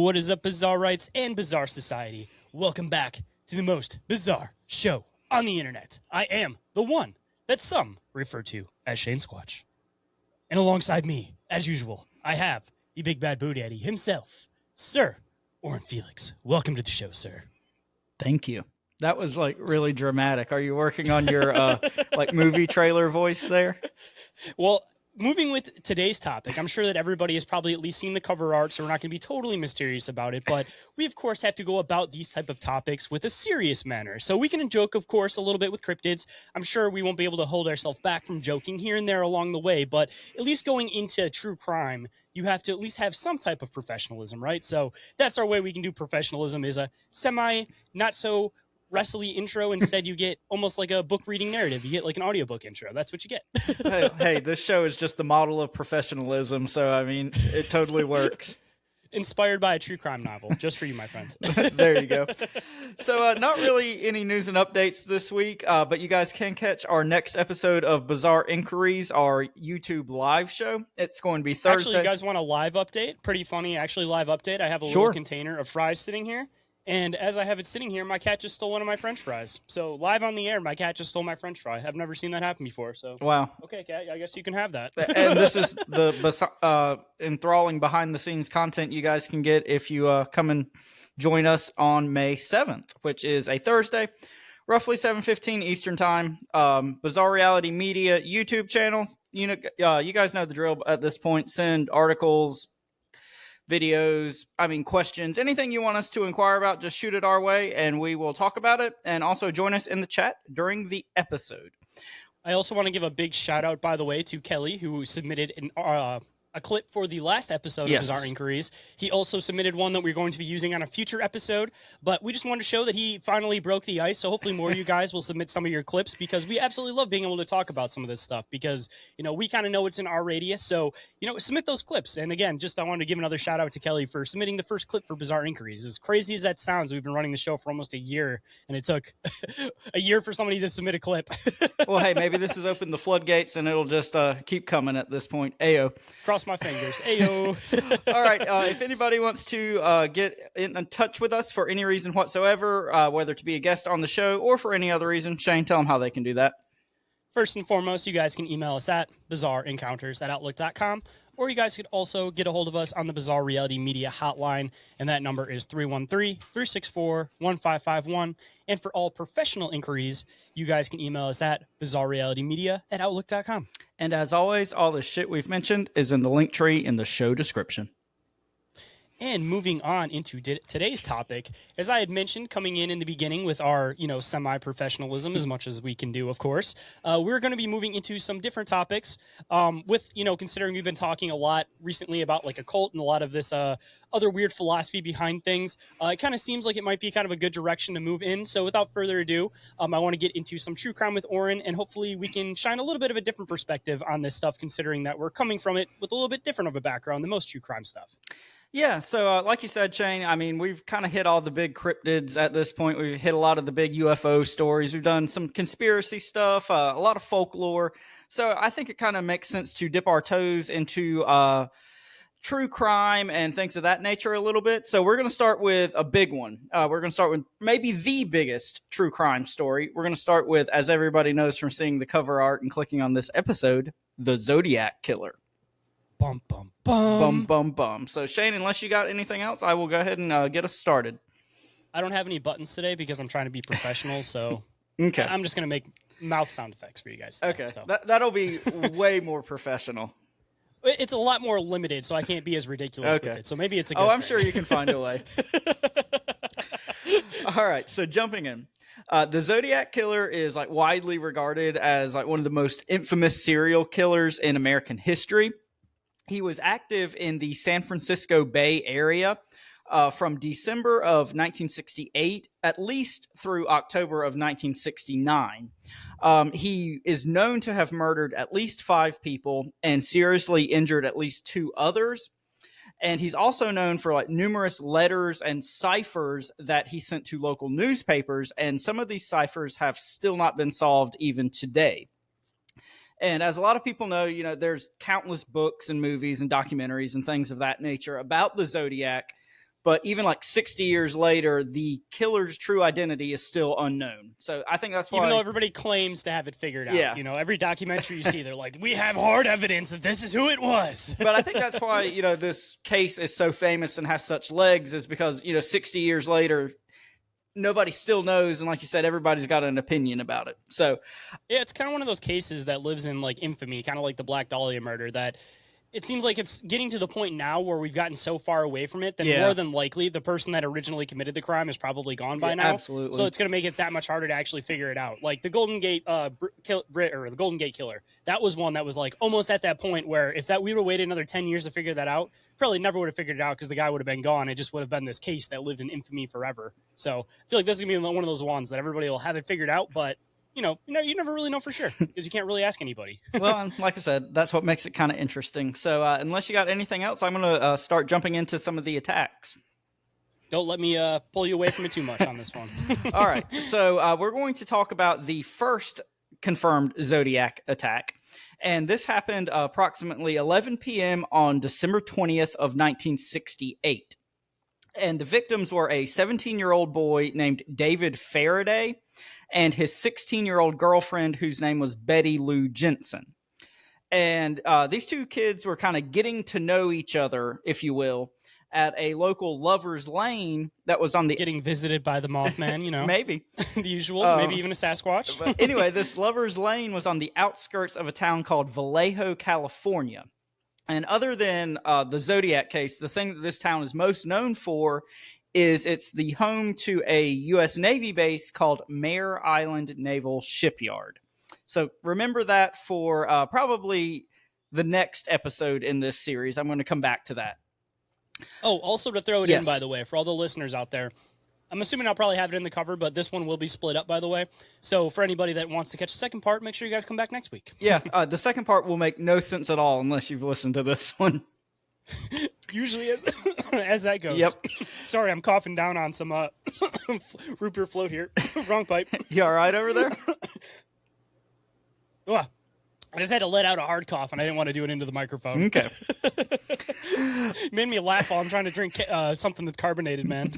What is up, Bizarre Rights and Bizarre Society? Welcome back to the most bizarre show on the internet. I am the one that some refer to as Shane Squatch. And alongside me, as usual, I have the big bad boo daddy himself, Sir Orin Felix. Welcome to the show, sir. Thank you. That was like really dramatic. Are you working on your like movie trailer voice there? Well, moving with today's topic, I'm sure that everybody has probably at least seen the cover art, so we're not going to be totally mysterious about it. But we, of course, have to go about these type of topics with a serious manner. So we can joke, of course, a little bit with cryptids. I'm sure we won't be able to hold ourselves back from joking here and there along the way. But at least going into true crime, you have to at least have some type of professionalism, right? So that's our way we can do professionalism, is a semi, not so wrestly intro. Instead, you get almost like a book reading narrative. You get like an audiobook intro. That's what you get. Hey, this show is just the model of professionalism. So, I mean, it totally works. Inspired by a true crime novel, just for you, my friends. There you go. So, not really any news and updates this week, but you guys can catch our next episode of Bizarre Inquiries, our YouTube live show. It's going to be Thursday. Actually, you guys want a live update? Pretty funny, actually, live update. I have a little container of fries sitting here. And as I have it sitting here, my cat just stole one of my French fries. So live on the air, my cat just stole my French fry. I've never seen that happen before. So wow. Okay, cat, I guess you can have that. And this is the enthralling behind-the-scenes content you guys can get if you come and join us on May 7th, which is a Thursday, roughly 7:15 Eastern Time. Bizarre Reality Media YouTube channel. You guys know the drill at this point. Send articles, videos, questions, anything you want us to inquire about, just shoot it our way and we will talk about it. And also join us in the chat during the episode. I also want to give a big shout out, by the way, to Kelly, who submitted a clip for the last episode of Bizarre Inquiries. He also submitted one that we're going to be using on a future episode, but we just wanted to show that he finally broke the ice. So hopefully more of you guys will submit some of your clips, because we absolutely love being able to talk about some of this stuff, because, we kind of know it's in our radius. So, submit those clips. And again, I wanted to give another shout out to Kelly for submitting the first clip for Bizarre Inquiries. As crazy as that sounds, we've been running the show for almost a year, and it took a year for somebody to submit a clip. Well, hey, maybe this has opened the floodgates and it'll just keep coming at this point. Ayo. Cross my fingers. Ayo. All right. If anybody wants to get in touch with us for any reason whatsoever, whether to be a guest on the show or for any other reason, Shane, tell them how they can do that. First and foremost, you guys can email us at bizarreencounters@outlook.com, or you guys could also get a hold of us on the Bizarre Reality Media hotline, and that number is 313-364-1551. And for all professional inquiries, you guys can email us at bizarrerealitymedia@outlook.com. And as always, all the shit we've mentioned is in the link tree in the show description. And moving on into today's topic, as I had mentioned coming in the beginning with our, semi-professionalism, as much as we can do, of course, we're going to be moving into some different topics with, considering we've been talking a lot recently about like a cult and a lot of this other weird philosophy behind things. It kind of seems like it might be kind of a good direction to move in. So without further ado, I want to get into some true crime with Orin, and hopefully we can shine a little bit of a different perspective on this stuff, considering that we're coming from it with a little bit different of a background than most true crime stuff. Yeah, so like you said, Shane, we've kind of hit all the big cryptids at this point. We've hit a lot of the big UFO stories. We've done some conspiracy stuff, a lot of folklore. So I think it kind of makes sense to dip our toes into true crime and things of that nature a little bit. So we're going to start with a big one. We're going to start with maybe the biggest true crime story. We're going to start with, as everybody knows from seeing the cover art and clicking on this episode, the Zodiac Killer. Bum, bum, bum. Bum, bum, bum. So, Shane, unless you got anything else, I will go ahead and get us started. I don't have any buttons today because I'm trying to be professional, so okay. I'm just going to make mouth sound effects for you guys today, okay, so. That'll be way more professional. It's a lot more limited, so I can't be as ridiculous with it. So maybe it's a good I'm thing. sure you can find a way. All right, so jumping in. The Zodiac Killer is widely regarded as one of the most infamous serial killers in American history. He was active in the San Francisco Bay Area from December of 1968, at least through October of 1969. He is known to have murdered at least 5 people and seriously injured at least 2 others. And he's also known for numerous letters and ciphers that he sent to local newspapers. And some of these ciphers have still not been solved even today. And as a lot of people know, there's countless books and movies and documentaries and things of that nature about the Zodiac. But even like 60 years later, the killer's true identity is still unknown. So I think that's why... Even though everybody claims to have it figured out. Yeah. You know, every documentary you see, they're like, we have hard evidence that this is who it was. But I think that's why, you know, this case is so famous and has such legs, is because, you know, 60 years later, nobody still knows. And like you said, everybody's got an opinion about it. So yeah, it's kind of one of those cases that lives in like infamy, kind of like the Black Dahlia murder, that it seems like it's getting to the point now where we've gotten so far away from it that more than likely the person that originally committed the crime is probably gone by now. Absolutely. So it's going to make it that much harder to actually figure it out. Like the Golden Gate the Golden Gate Killer, that was one that was like almost at that point where if that we would have waited another 10 years to figure that out, probably never would have figured it out because the guy would have been gone. It just would have been this case that lived in infamy forever. So I feel like this is going to be one of those ones that everybody will have it figured out, but you never really know for sure because you can't really ask anybody. Well, and like I said, that's what makes it kind of interesting. So unless you got anything else, I'm going to start jumping into some of the attacks. Don't let me pull you away from it too much on this one. All right. So we're going to talk about the first confirmed Zodiac attack. And this happened approximately 11 p.m. on December 20th of 1968. And the victims were a 17-year-old boy named David Faraday and his 16-year-old girlfriend, whose name was Betty Lou Jensen. And these two kids were kind of getting to know each other, if you will, at a local lover's lane that was on the... Getting visited by the Mothman, you know. Maybe. The usual, maybe even a Sasquatch. But anyway, this lover's lane was on the outskirts of a town called Vallejo, California. And other than the Zodiac case, the thing that this town is most known for is it's the home to a U.S. Navy base called Mare Island Naval Shipyard. So remember that for probably the next episode in this series. I'm going to come back to that. Oh, also to throw it in, by the way, for all the listeners out there, I'm assuming I'll probably have it in the cover, but this one will be split up, by the way. So for anybody that wants to catch the second part, make sure you guys come back next week. Yeah, the second part will make no sense at all unless you've listened to this one. Usually as that goes. Yep. Sorry, I'm coughing down on some root beer float here. Wrong pipe. You all right over there? Oh, I just had to let out a hard cough, and I didn't want to do it into the microphone. Okay. Made me laugh while I'm trying to drink something that's carbonated, man.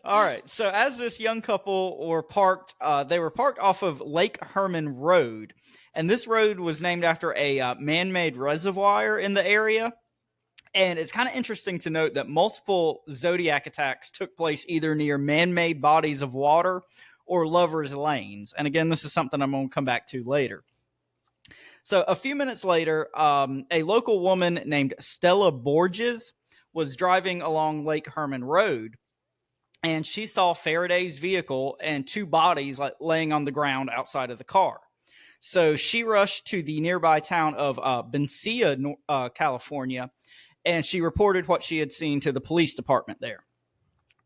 All right. So as this young couple were parked, they were parked off of Lake Herman Road. And this road was named after a man-made reservoir in the area. And it's kind of interesting to note that multiple Zodiac attacks took place either near man-made bodies of water or lovers' lanes. And again, this is something I'm going to come back to later. So a few minutes later, a local woman named Stella Borges was driving along Lake Herman Road, and she saw Faraday's vehicle and two bodies laying on the ground outside of the car. So she rushed to the nearby town of Benicia, California, and she reported what she had seen to the police department there.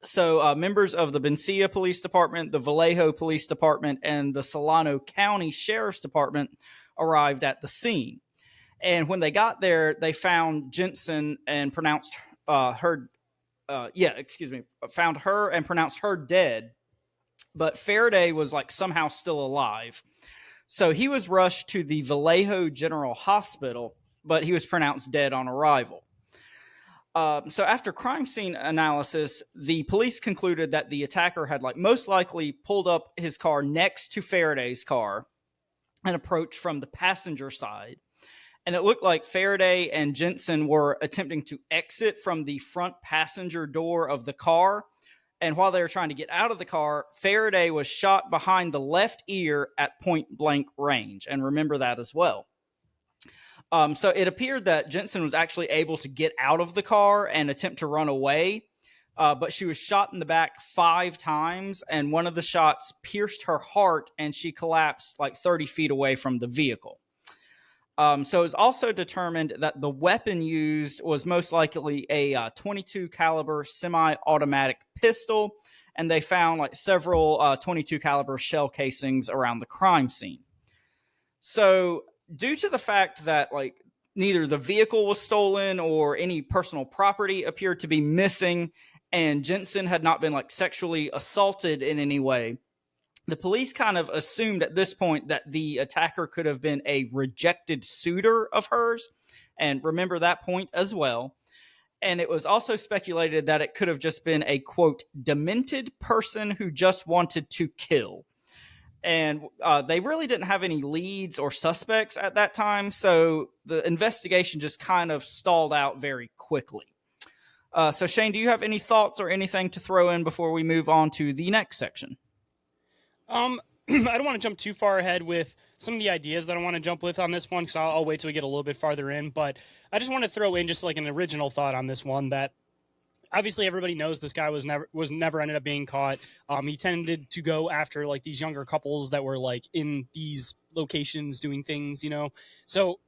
So members of the Benicia Police Department, the Vallejo Police Department, and the Solano County Sheriff's Department arrived at the scene. And when they got there, they found Jensen and pronounced found her and pronounced her dead. But Faraday was somehow still alive. So he was rushed to the Vallejo General Hospital, but he was pronounced dead on arrival. So after crime scene analysis, the police concluded that the attacker had most likely pulled up his car next to Faraday's car and approached from the passenger side. And it looked like Faraday and Jensen were attempting to exit from the front passenger door of the car. And while they were trying to get out of the car, Faraday was shot behind the left ear at point blank range. And remember that as well. So it appeared that Jensen was actually able to get out of the car and attempt to run away, but she was shot in the back 5 times, and one of the shots pierced her heart, and she collapsed 30 feet away from the vehicle. So it was also determined that the weapon used was most likely a .22 caliber semi-automatic pistol, and they found several .22 caliber shell casings around the crime scene. So due to the fact that neither the vehicle was stolen or any personal property appeared to be missing, and Jensen had not been sexually assaulted in any way, the police kind of assumed at this point that the attacker could have been a rejected suitor of hers. And remember that point as well. And it was also speculated that it could have just been a, quote, demented person who just wanted to kill. And they really didn't have any leads or suspects at that time, so the investigation just kind of stalled out very quickly. So, Shane, do you have any thoughts or anything to throw in before we move on to the next section? I don't want to jump too far ahead with some of the ideas that I want to jump with on this one, because I'll wait till we get a little bit farther in. But I just want to throw in just like an original thought on this one that obviously everybody knows this guy was never ended up being caught. He tended to go after like these younger couples that were like in these locations doing things, So,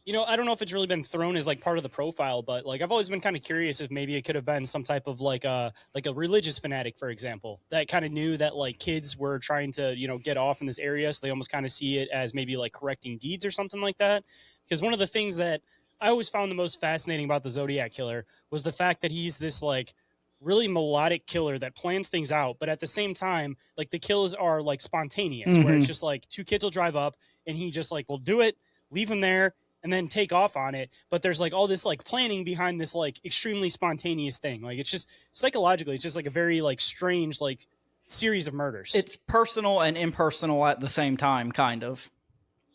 I don't know if it's really been thrown as like part of the profile, but like I've always been kind of curious if maybe it could have been some type of like a religious fanatic, for example, that kind of knew that like kids were trying to, get off in this area. So they almost kind of see it as maybe like correcting deeds or something like that. Because one of the things that I always found the most fascinating about the Zodiac Killer was the fact that he's this like really melodic killer that plans things out, but at the same time, like the kills are like spontaneous, where it's just like two kids will drive up and he just like will do it, leave them there, and then take off on it. But there's like all this like planning behind this like extremely spontaneous thing. Like it's just psychologically, it's just like a very like strange like series of murders. It's personal and impersonal at the same time, kind of.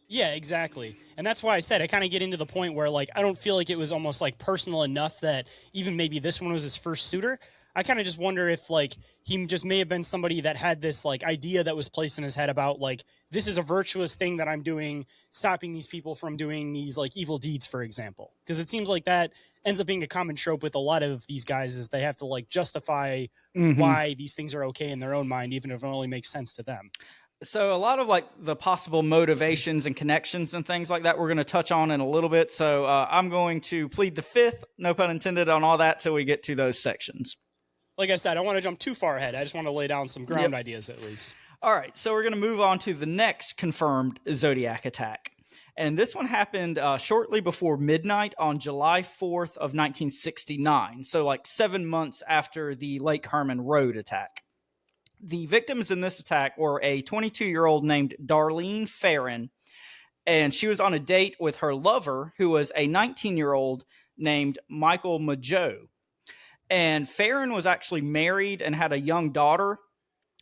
Yeah, exactly. And that's why I said I kind of get into the point where like I don't feel like it was almost like personal enough that even maybe this one was his first suitor. I kind of just wonder if like he just may have been somebody that had this like idea that was placed in his head about like this is a virtuous thing that I'm doing, stopping these people from doing these like evil deeds, for example. Because it seems like that ends up being a common trope with a lot of these guys is they have to like justify why these things are okay in their own mind, even if it only makes sense to them. So a lot of like the possible motivations and connections and things like that we're going to touch on in a little bit. So I'm going to plead the fifth, no pun intended, on all that till we get to those sections. Like I said, I don't want to jump too far ahead. I just want to lay down some ground ideas at least. All right, so we're going to move on to the next confirmed Zodiac attack. And this one happened shortly before midnight on July 4th of 1969. So like 7 months after the Lake Herman Road attack. The victims in this attack were a 22-year-old named Darlene Farron, and she was on a date with her lover, who was a 19-year-old named Michael Mageau. And Farron was actually married and had a young daughter,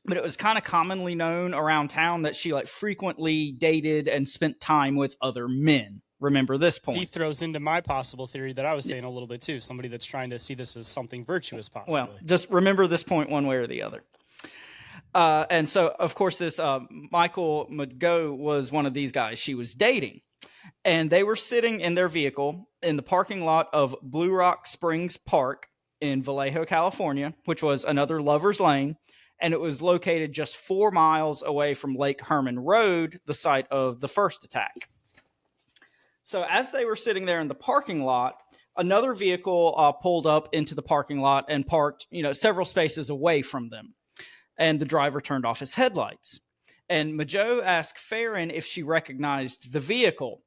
but it was kind of commonly known around town that she like frequently dated and spent time with other men. Remember this point. He throws into my possible theory that I was saying a little bit too. Somebody that's trying to see this as something virtuous, possibly. Well, just remember this point one way or the other. And so, of course, this Michael Mageau was one of these guys she was dating. And they were sitting in their vehicle in the parking lot of Blue Rock Springs Park in Vallejo, California, which was another lover's lane. And it was located just 4 miles away from Lake Herman Road, the site of the first attack. So as they were sitting there in the parking lot, another vehicle pulled up into the parking lot and parked, several spaces away from them. And the driver turned off his headlights. And Mageau asked Farron if she recognized the vehicle.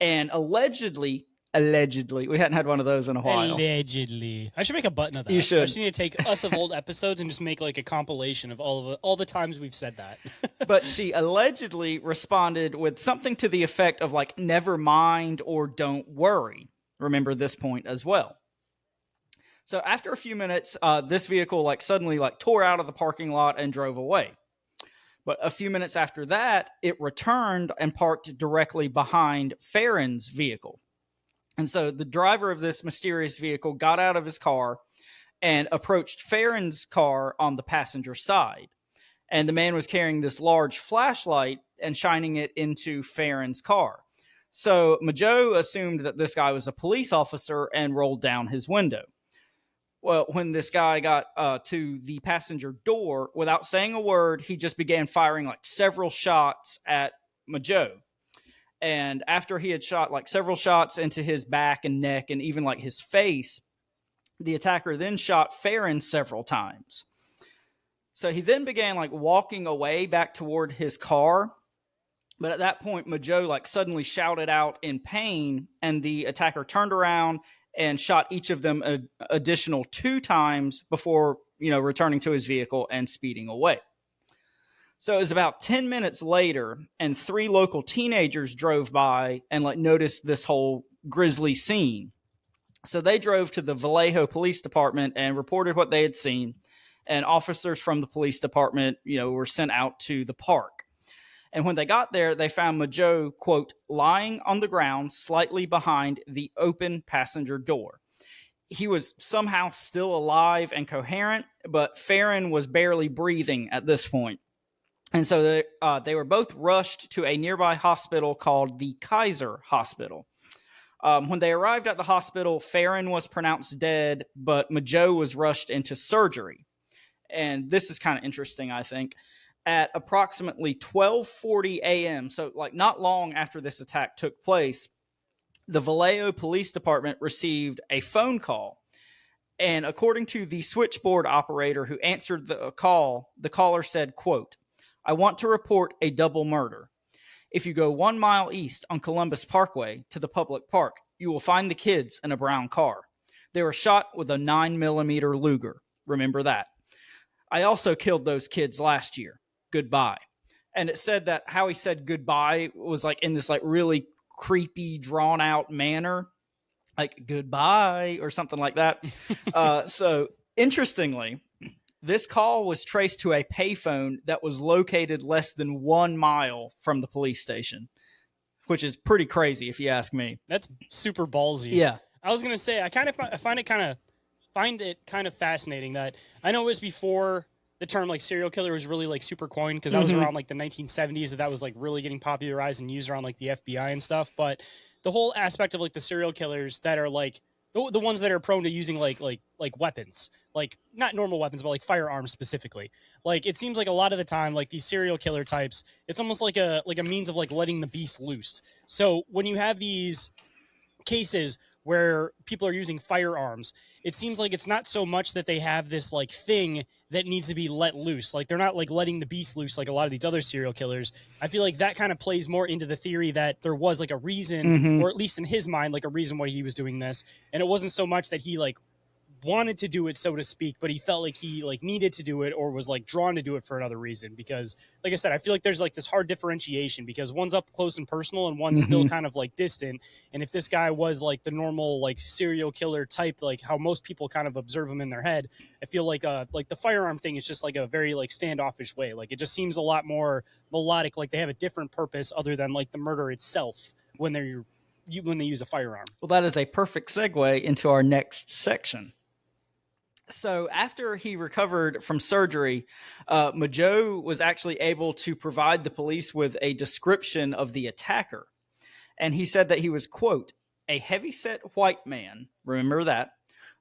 And allegedly, we hadn't had one of those in a while. Allegedly. I should make a button of that. You should. I just need to take us of old episodes and just make like a compilation of all the times we've said that. But she allegedly responded with something to the effect of like, never mind or don't worry. Remember this point as well. So after a few minutes, this vehicle like suddenly like tore out of the parking lot and drove away. But a few minutes after that, it returned and parked directly behind Farron's vehicle. And so the driver of this mysterious vehicle got out of his car and approached Farron's car on the passenger side. And the man was carrying this large flashlight and shining it into Farron's car. So Mageau assumed that this guy was a police officer and rolled down his window. Well, when this guy got to the passenger door, without saying a word, he just began firing like several shots at Mageau. And after he had shot like several shots into his back and neck and even like his face, the attacker then shot Farron several times. So he then began like walking away back toward his car. But at that point, Mageau like suddenly shouted out in pain, and the attacker turned around and shot each of them an additional 2 times before, returning to his vehicle and speeding away. So it was about 10 minutes later, and 3 local teenagers drove by and like noticed this whole grisly scene. So they drove to the Vallejo Police Department and reported what they had seen. And officers from the police department, were sent out to the park. And when they got there, they found Majo, quote, lying on the ground slightly behind the open passenger door. He was somehow still alive and coherent, but Farron was barely breathing at this point. And so they were both rushed to a nearby hospital called the Kaiser Hospital. When they arrived at the hospital, Farron was pronounced dead, but Majo was rushed into surgery. And this is kind of interesting, I think. At approximately 12:40 a.m., so like not long after this attack took place, the Vallejo Police Department received a phone call. And according to the switchboard operator who answered the call, the caller said, quote, "I want to report a double murder. If you go 1 mile east on Columbus Parkway to the public park, you will find the kids in a brown car. They were shot with a 9mm Luger. Remember that. I also killed those kids last year. Goodbye." And it said that how he said goodbye was like in this like really creepy, drawn out manner, like goodbye or something like that. So interestingly, this call was traced to a payphone that was located less than 1 mile from the police station, which is pretty crazy if you ask me. That's super ballsy. Yeah. I was gonna say I find it kind of fascinating that I know it was before the term like serial killer was really like super coined, because that was around like the 1970s that was like really getting popularized and used around like the FBI and stuff. But the whole aspect of like the serial killers that are like the ones that are prone to using like weapons, like not normal weapons, but like firearms specifically. Like it seems like a lot of the time, like these serial killer types, it's almost like a means of like letting the beast loose. So when you have these cases where people are using firearms, it seems like it's not so much that they have this like thing that needs to be let loose. Like they're not like letting the beast loose like a lot of these other serial killers. I feel like that kind of plays more into the theory that there was like a reason, or at least in his mind, like a reason why he was doing this. And it wasn't so much that he like wanted to do it, so to speak, but he felt like he like needed to do it or was like drawn to do it for another reason. Because like I said, I feel like there's like this hard differentiation, because one's up close and personal and one's still kind of like distant. And if this guy was like the normal like serial killer type, like how most people kind of observe him in their head, I feel like the firearm thing is just like a very like standoffish way. Like it just seems a lot more melodic, like they have a different purpose other than like the murder itself when they use a firearm. Well, that is a perfect segue into our next section. So after he recovered from surgery, Majo was actually able to provide the police with a description of the attacker. And he said that he was, quote, a heavyset white man, remember that,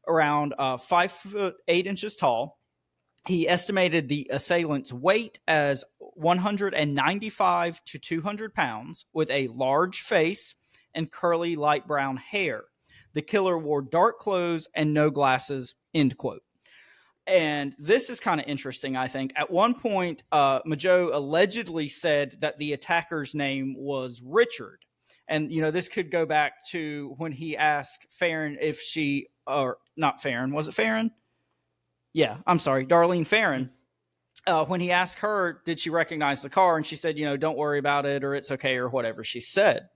around 5'8" tall. He estimated the assailant's weight as 195 to 200 pounds, with a large face and curly light brown hair. The killer wore dark clothes and no glasses, end quote. And this is kind of interesting, I think. At one point, Majo allegedly said that the attacker's name was Richard. And, this could go back to when he asked Farron if she, or not Farron, was it Farron? Yeah, I'm sorry, Darlene Farron. When he asked her, did she recognize the car? And she said, don't worry about it, or it's okay, or whatever she said.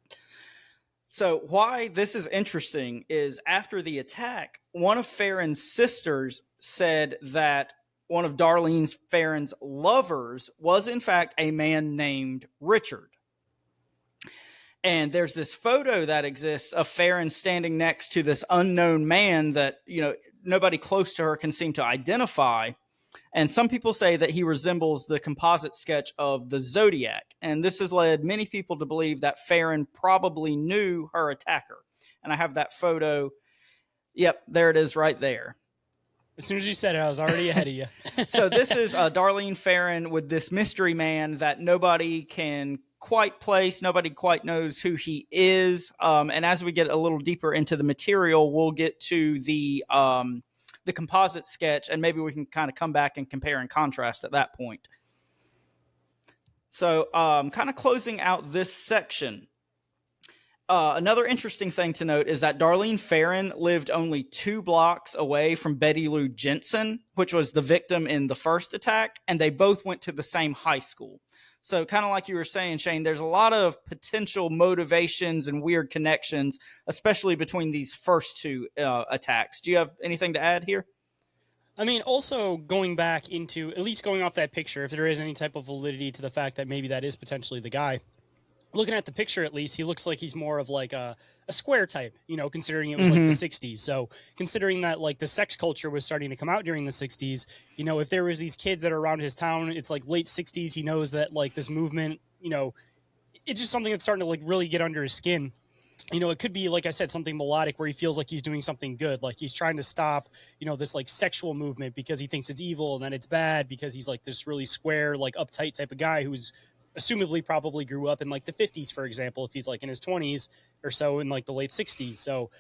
So why this is interesting is after the attack, one of Farron's sisters said that one of Darlene Farron's lovers was in fact a man named Richard. And there's this photo that exists of Farron standing next to this unknown man that, nobody close to her can seem to identify. And some people say that he resembles the composite sketch of the Zodiac. And this has led many people to believe that Farron probably knew her attacker. And I have that photo. Yep, there it is right there. As soon as you said it, I was already ahead of you. So this is Darlene Farron with this mystery man that nobody can quite place. Nobody quite knows who he is. And as we get a little deeper into the material, we'll get to the composite sketch, and maybe we can kind of come back and compare and contrast at that point. So kind of closing out this section, Another interesting thing to note is that Darlene Ferrin lived only 2 blocks away from Betty Lou Jensen, which was the victim in the first attack, and they both went to the same high school. So kind of like you were saying, Shane, there's a lot of potential motivations and weird connections, especially between these first 2 attacks. Do you have anything to add here? I mean, also going back into, at least going off that picture, if there is any type of validity to the fact that maybe that is potentially the guy, looking at the picture, at least, he looks like he's more of like a square type, considering it was like the 60s. So considering that like the sex culture was starting to come out during the 60s, if there was these kids that are around his town, it's like late 60s, he knows that like this movement, it's just something that's starting to like really get under his skin. It could be, like I said, something melodic where he feels like he's doing something good. Like he's trying to stop, this like sexual movement because he thinks it's evil, and then it's bad because he's like this really square, like uptight type of guy who's assumably probably grew up in like the 50s, for example, if he's like in his 20s or so in like the late 60s. So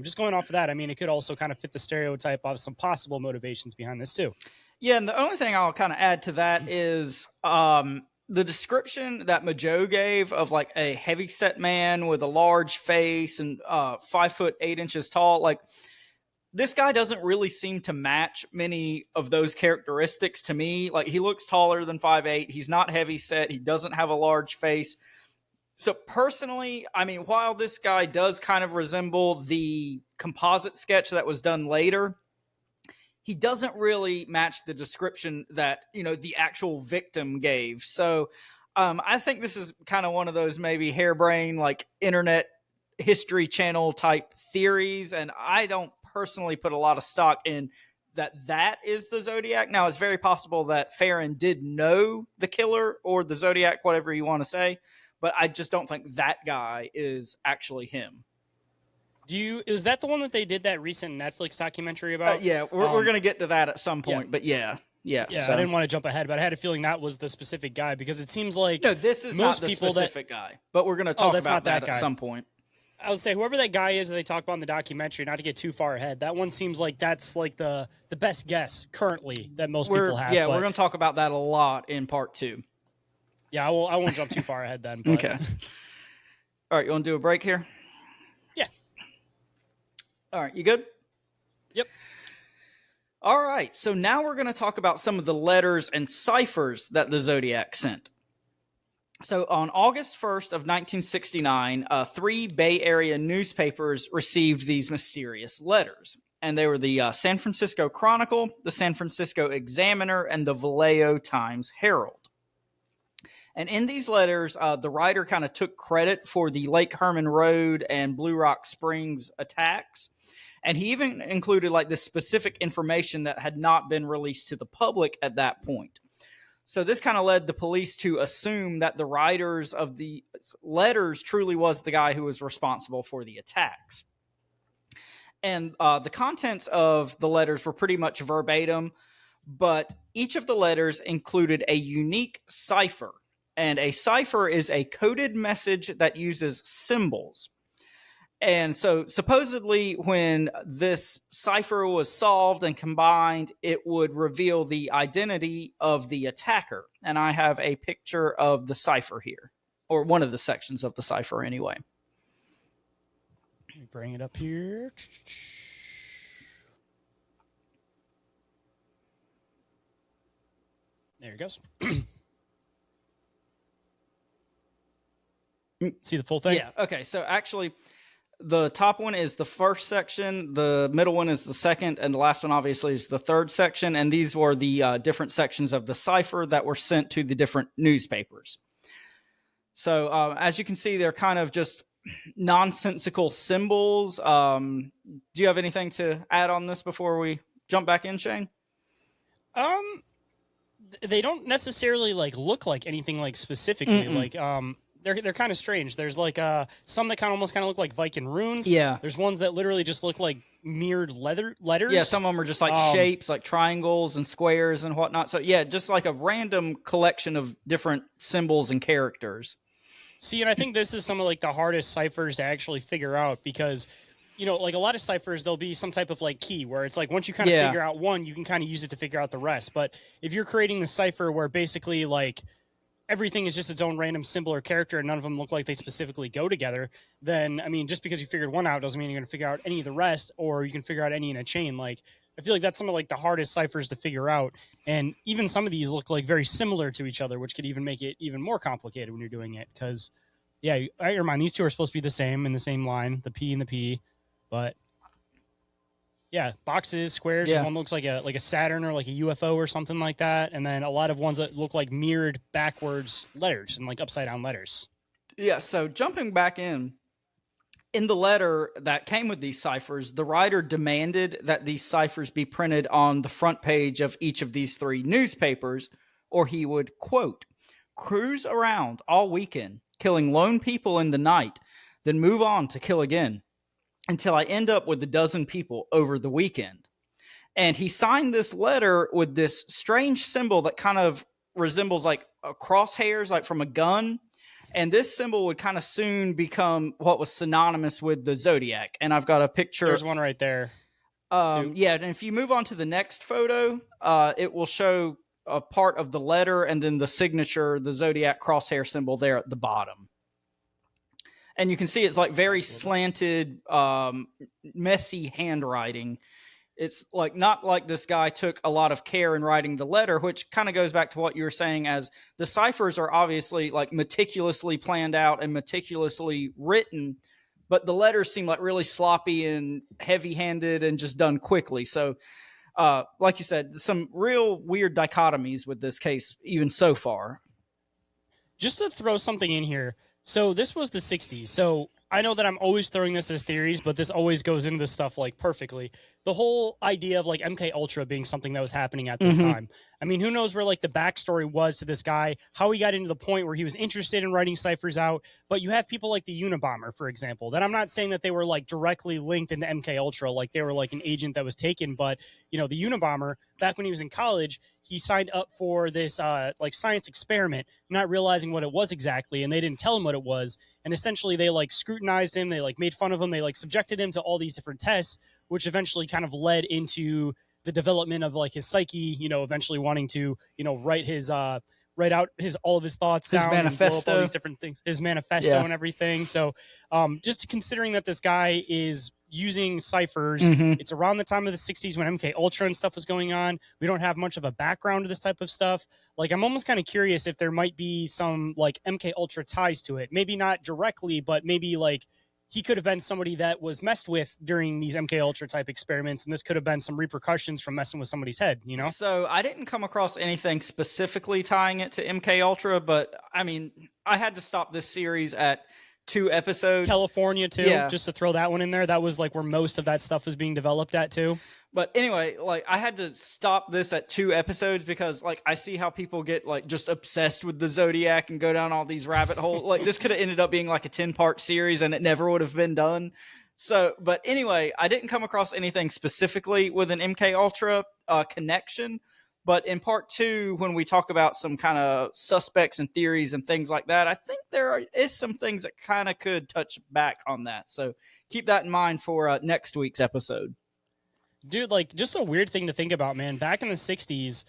just going off of that, I mean, it could also kind of fit the stereotype of some possible motivations behind this too. Yeah, and the only thing I'll kind of add to that is the description that Majo gave of like a heavyset man with a large face and 5'8" tall. Like, this guy doesn't really seem to match many of those characteristics to me. Like, he looks taller than 5'8". He's not heavy set. He doesn't have a large face. So personally, I mean, while this guy does kind of resemble the composite sketch that was done later, he doesn't really match the description that, the actual victim gave. So I think this is kind of one of those maybe harebrained, like internet history channel type theories. And I don't personally put a lot of stock in that is the Zodiac. Now, it's very possible that Ferrin did know the killer or the Zodiac, whatever you want to say, but I just don't think that guy is actually him. Is that the one that they did that recent Netflix documentary about? Yeah, we're going to get to that at some point, but yeah. So. I didn't want to jump ahead, but I had a feeling that was the specific guy, because it seems like no, this is most not the specific guy, but we're going to talk about that at some point. I would say whoever that guy is that they talk about in the documentary, not to get too far ahead, that one seems like that's like the best guess currently that most people have. Yeah, we're going to talk about that a lot in part 2. Yeah, I won't jump too far ahead then. But. Okay. All right, you want to do a break here? Yeah. All right, you good? Yep. All right, so now we're going to talk about some of the letters and ciphers that the Zodiac sent. So on August 1st of 1969, 3 Bay Area newspapers received these mysterious letters. And they were the San Francisco Chronicle, the San Francisco Examiner, and the Vallejo Times-Herald. And in these letters, the writer kind of took credit for the Lake Herman Road and Blue Rock Springs attacks. And he even included like this specific information that had not been released to the public at that point. So this kind of led the police to assume that the writers of the letters truly was the guy who was responsible for the attacks. And the contents of the letters were pretty much verbatim, but each of the letters included a unique cipher. And a cipher is a coded message that uses symbols. And so supposedly when this cipher was solved and combined, it would reveal the identity of the attacker. And I have a picture of the cipher here, or one of the sections of the cipher anyway. Let me bring it up here. There it goes. See the full thing? Yeah. Okay. So actually, the top one is the first section, the middle one is the second, and the last one obviously is the third section. And these were the different sections of the cipher that were sent to the different newspapers. So as you can see, they're kind of just nonsensical symbols. Do you have anything to add on this before we jump back in, Shane? They don't necessarily like look like anything like specifically. Like they're kind of strange. There's like some that almost look like Viking runes. Yeah. There's ones that literally just look like mirrored letters. Yeah, some of them are just like shapes, like triangles and squares and whatnot. So yeah, just like a random collection of different symbols and characters. See, and I think this is some of like the hardest ciphers to actually figure out, because like a lot of ciphers, there'll be some type of like key where it's like once you kind of figure out one, you can kind of use it to figure out the rest. But if you're creating the cipher where basically like everything is just its own random symbol or character and none of them look like they specifically go together, then, I mean, just because you figured one out doesn't mean you're going to figure out any of the rest, or you can figure out any in a chain. Like, I feel like that's some of like the hardest ciphers to figure out. And even some of these look like very similar to each other, which could even make it even more complicated when you're doing it. Because, yeah, I remind these two are supposed to be the same in the same line, the P and the P, but yeah, boxes, squares. Yeah. One looks like a Saturn or like a UFO or something like that, and then a lot of ones that look like mirrored backwards letters and like upside down letters. Yeah. So jumping back in the letter that came with these ciphers, the writer demanded that these ciphers be printed on the front page of each of these 3 newspapers, or he would, quote, cruise around all weekend, killing lone people in the night, then move on to kill again, until I end up with a dozen people over the weekend. And he signed this letter with this strange symbol that kind of resembles like a crosshairs, like from a gun. And this symbol would kind of soon become what was synonymous with the Zodiac. And I've got a picture. There's one right there. Yeah, and if you move on to the next photo, it will show a part of the letter and then the signature, the Zodiac crosshair symbol there at the bottom. And you can see it's like very slanted, messy handwriting. It's like not like this guy took a lot of care in writing the letter, which kind of goes back to what you were saying, as the ciphers are obviously like meticulously planned out and meticulously written, but the letters seem like really sloppy and heavy-handed and just done quickly. So, like you said, some real weird dichotomies with this case, even so far. Just to throw something in here. So this was the 60s. So I know that I'm always throwing this as theories, but this always goes into this stuff like perfectly. The whole idea of like MK Ultra being something that was happening at this time. I mean, who knows where like the backstory was to this guy, how he got into the point where he was interested in writing ciphers out. But you have people like the Unabomber, for example, that I'm not saying that they were like directly linked into MK Ultra, like they were like an agent that was taken. But, you know, the Unabomber, back when he was in college, he signed up for this like science experiment, not realizing what it was exactly. And they didn't tell him what it was. And essentially they like scrutinized him. They like made fun of him. They like subjected him to all these different tests, which eventually kind of led into the development of like his psyche, you know, eventually wanting to, you know, write out all of his thoughts his down, manifesto, and blow up all these different things, his manifesto and everything. So just considering that this guy is using ciphers, it's around the time of the 60s when MK Ultra and stuff was going on. We don't have much of a background to this type of stuff. Like, I'm almost kind of curious if there might be some like MK Ultra ties to it. Maybe not directly, but maybe like he could have been somebody that was messed with during these MK Ultra type experiments, and this could have been some repercussions from messing with somebody's head, you know? So I didn't come across anything specifically tying it to MK Ultra, but I mean, I had to stop this series at 2 episodes. California too, just to throw that one in there. That was like where most of that stuff was being developed at too. But anyway, like I had to stop this at 2 episodes because like I see how people get like just obsessed with the Zodiac and go down all these rabbit holes. Like this could have ended up being like a 10-part series and it never would have been done. So, but anyway, I didn't come across anything specifically with an MK Ultra connection. But in part 2, when we talk about some kind of suspects and theories and things like that, I think there is some things that kind of could touch back on that. So keep that in mind for next week's episode. Dude, like, just a weird thing to think about, man. Back in the 60s,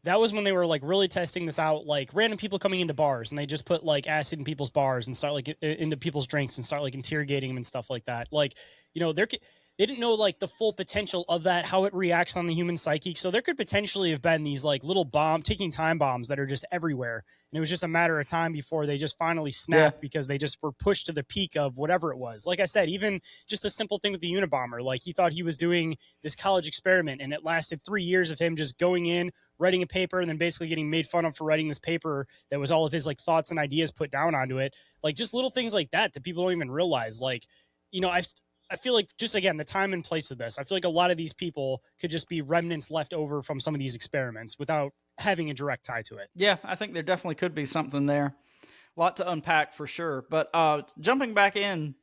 that was when they were, like, really testing this out. Like, random people coming into bars, and they just put, like, acid in people's bars and start, like, into people's drinks and start, like, interrogating them and stuff like that. Like, you know, they didn't know, like, the full potential of that, how it reacts on the human psyche. So there could potentially have been these, like, little ticking time bombs that are just everywhere. And it was just a matter of time before they just finally snapped because they just were pushed to the peak of whatever it was. Like I said, even just the simple thing with the Unabomber, like he thought he was doing this college experiment and it lasted 3 years of him just going in, writing a paper, and then basically getting made fun of for writing this paper that was all of his like thoughts and ideas put down onto it. Like just little things like that people don't even realize. Like, you know, I feel like just, again, the time and place of this, I feel like a lot of these people could just be remnants left over from some of these experiments without having a direct tie to it. Yeah, I think there definitely could be something there. A lot to unpack for sure. But jumping back in,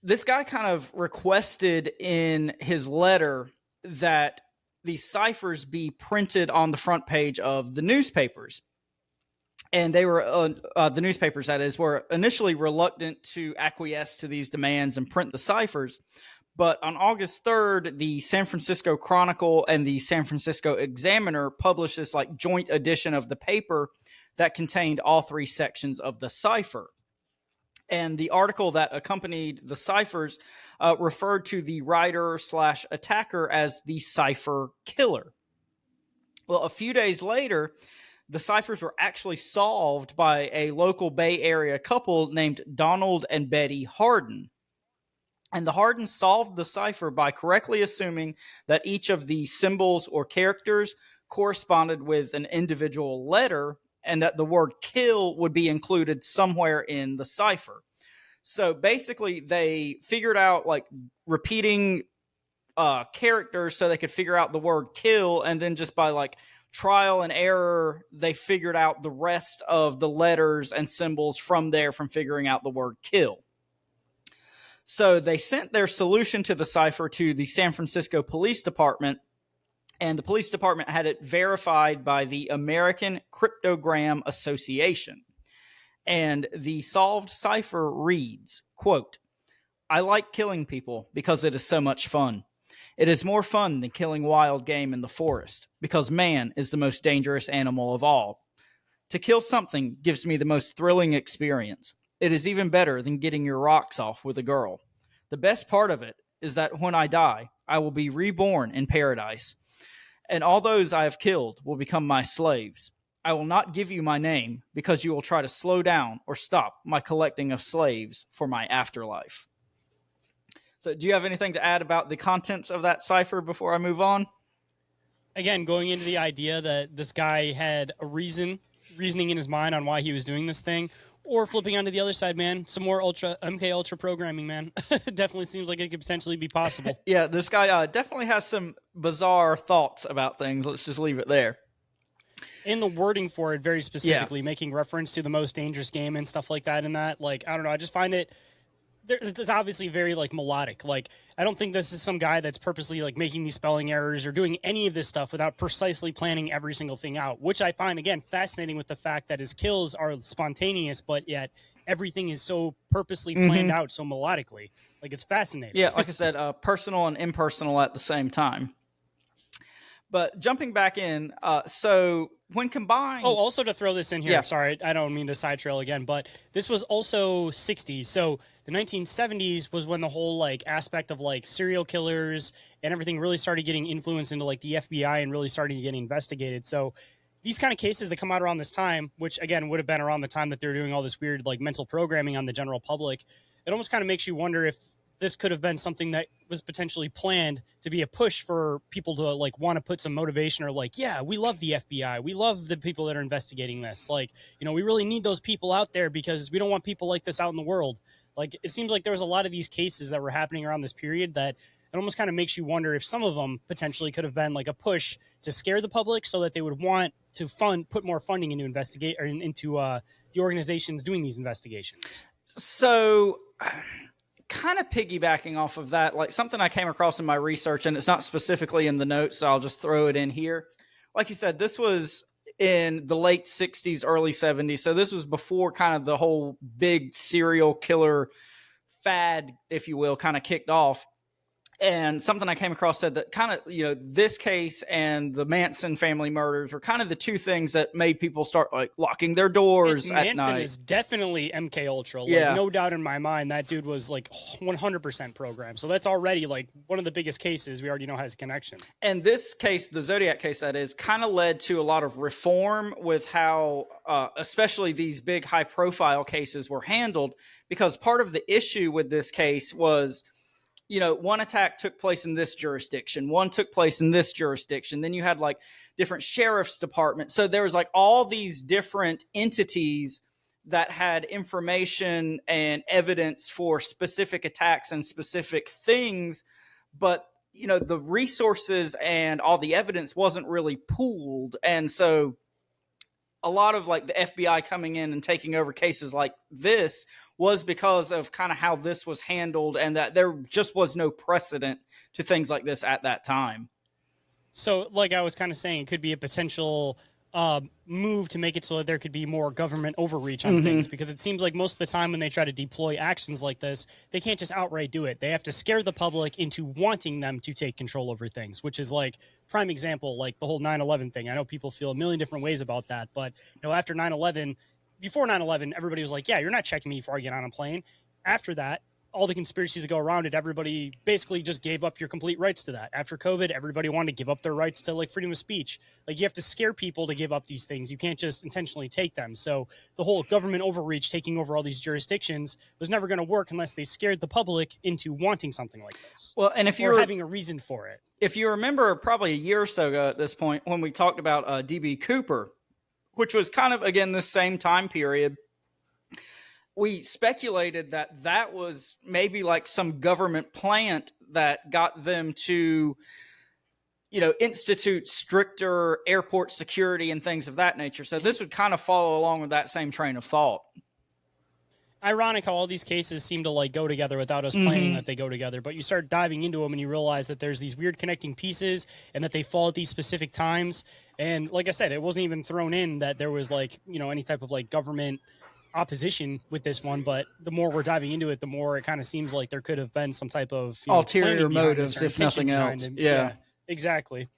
this guy kind of requested in his letter that the ciphers be printed on the front page of the newspapers. And they were, the newspapers, that is, were initially reluctant to acquiesce to these demands and print the ciphers. But on August 3rd, the San Francisco Chronicle and the San Francisco Examiner published this like joint edition of the paper that contained all three sections of the cipher. And the article that accompanied the ciphers referred to the writer slash attacker as the cipher killer. Well, a few days later, the ciphers were actually solved by a local Bay Area couple named Donald and Betty Hardin. And the Hardins solved the cipher by correctly assuming that each of the symbols or characters corresponded with an individual letter and that the word kill would be included somewhere in the cipher. So basically, they figured out like repeating characters so they could figure out the word kill, and then just by like trial and error, they figured out the rest of the letters and symbols from there from figuring out the word kill. So they sent their solution to the cipher to the San Francisco Police Department, and the police department had it verified by the American Cryptogram Association. And the solved cipher reads, quote, "I like killing people because it is so much fun. It is more fun than killing wild game in the forest because man is the most dangerous animal of all. To kill something gives me the most thrilling experience. It is even better than getting your rocks off with a girl. The best part of it is that when I die, I will be reborn in paradise, and all those I have killed will become my slaves. I will not give you my name because you will try to slow down or stop my collecting of slaves for my afterlife." So do you have anything to add about the contents of that cipher before I move on? Again, going into the idea that this guy had a reasoning in his mind on why he was doing this thing, or flipping onto the other side, man, some more MK Ultra programming, man. It definitely seems like it could potentially be possible. Yeah, this guy definitely has some bizarre thoughts about things. Let's just leave it there. In the wording for it, very specifically, making reference to the most dangerous game and stuff like that. And that, like, I don't know, I just find it. It's obviously very like melodic. Like, I don't think this is some guy that's purposely like making these spelling errors or doing any of this stuff without precisely planning every single thing out, which I find, again, fascinating with the fact that his kills are spontaneous, but yet everything is so purposely planned out so melodically. Like, it's fascinating. Yeah, like I said, personal and impersonal at the same time. But jumping back in, so when combined... Oh, also to throw this in here, Yeah. sorry, I don't mean to side trail again, but this was also 60s. So the 1970s was when the whole like aspect of like serial killers and everything really started getting influenced into like the FBI and really starting to get investigated. So these kind of cases that come out around this time, which again would have been around the time that they're doing all this weird like mental programming on the general public, it almost kind of makes you wonder if this could have been something that was potentially planned to be a push for people to like want to put some motivation or like, yeah, we love the FBI. We love the people that are investigating this. Like, you know, we really need those people out there because we don't want people like this out in the world. Like, it seems like there was a lot of these cases that were happening around this period that it almost kind of makes you wonder if some of them potentially could have been like a push to scare the public so that they would want to put more funding into investigate or into the organizations doing these investigations. So kind of piggybacking off of that, like something I came across in my research, and it's not specifically in the notes, so I'll just throw it in here. Like you said, this was in the late 60s, early 70s. So this was before kind of the whole big serial killer fad, if you will, kind of kicked off. And something I came across said that kind of, you know, this case and the Manson family murders were kind of the two things that made people start like locking their doors at night. Manson is definitely MK Ultra. Like, Yeah. no doubt in my mind, that dude was like 100% programmed. So that's already like one of the biggest cases we already know has a connection. And this case, the Zodiac case, that is, kind of led to a lot of reform with how, especially these big high profile cases were handled, because part of the issue with this case was, you know, one attack took place in this jurisdiction, one took place in this jurisdiction. Then you had like different sheriff's departments. So there was like all these different entities that had information and evidence for specific attacks and specific things. But, you know, the resources and all the evidence wasn't really pooled. And so a lot of like the FBI coming in and taking over cases like this was because of kind of how this was handled, and that there just was no precedent to things like this at that time. So like I was kind of saying, it could be a potential move to make it so that there could be more government overreach on things, because it seems like most of the time when they try to deploy actions like this, they can't just outright do it. They have to scare the public into wanting them to take control over things, which is like prime example, like the whole 9/11 thing. I know people feel a million different ways about that, but after 9/11, before 9/11, everybody was like, yeah, you're not checking me before I get on a plane. After that, all the conspiracies that go around it, everybody basically just gave up your complete rights to that. After COVID, everybody wanted to give up their rights to like freedom of speech. Like you have to scare people to give up these things. You can't just intentionally take them. So the whole government overreach taking over all these jurisdictions was never going to work unless they scared the public into wanting something like this. Well, and if you're having a reason for it. If you remember probably a year or so ago at this point, when we talked about D.B. Cooper, which was kind of, again, this same time period, we speculated that that was maybe like some government plant that got them to, institute stricter airport security and things of that nature. So this would kind of follow along with that same train of thought. Ironic how all these cases seem to like go together without us planning that they go together, but you start diving into them and you realize that there's these weird connecting pieces and that they fall at these specific times. And like I said, it wasn't even thrown in that there was like, any type of like government opposition with this one, but the more we're diving into it, the more it kind of seems like there could have been some type of ulterior motives, if nothing else. Yeah, exactly.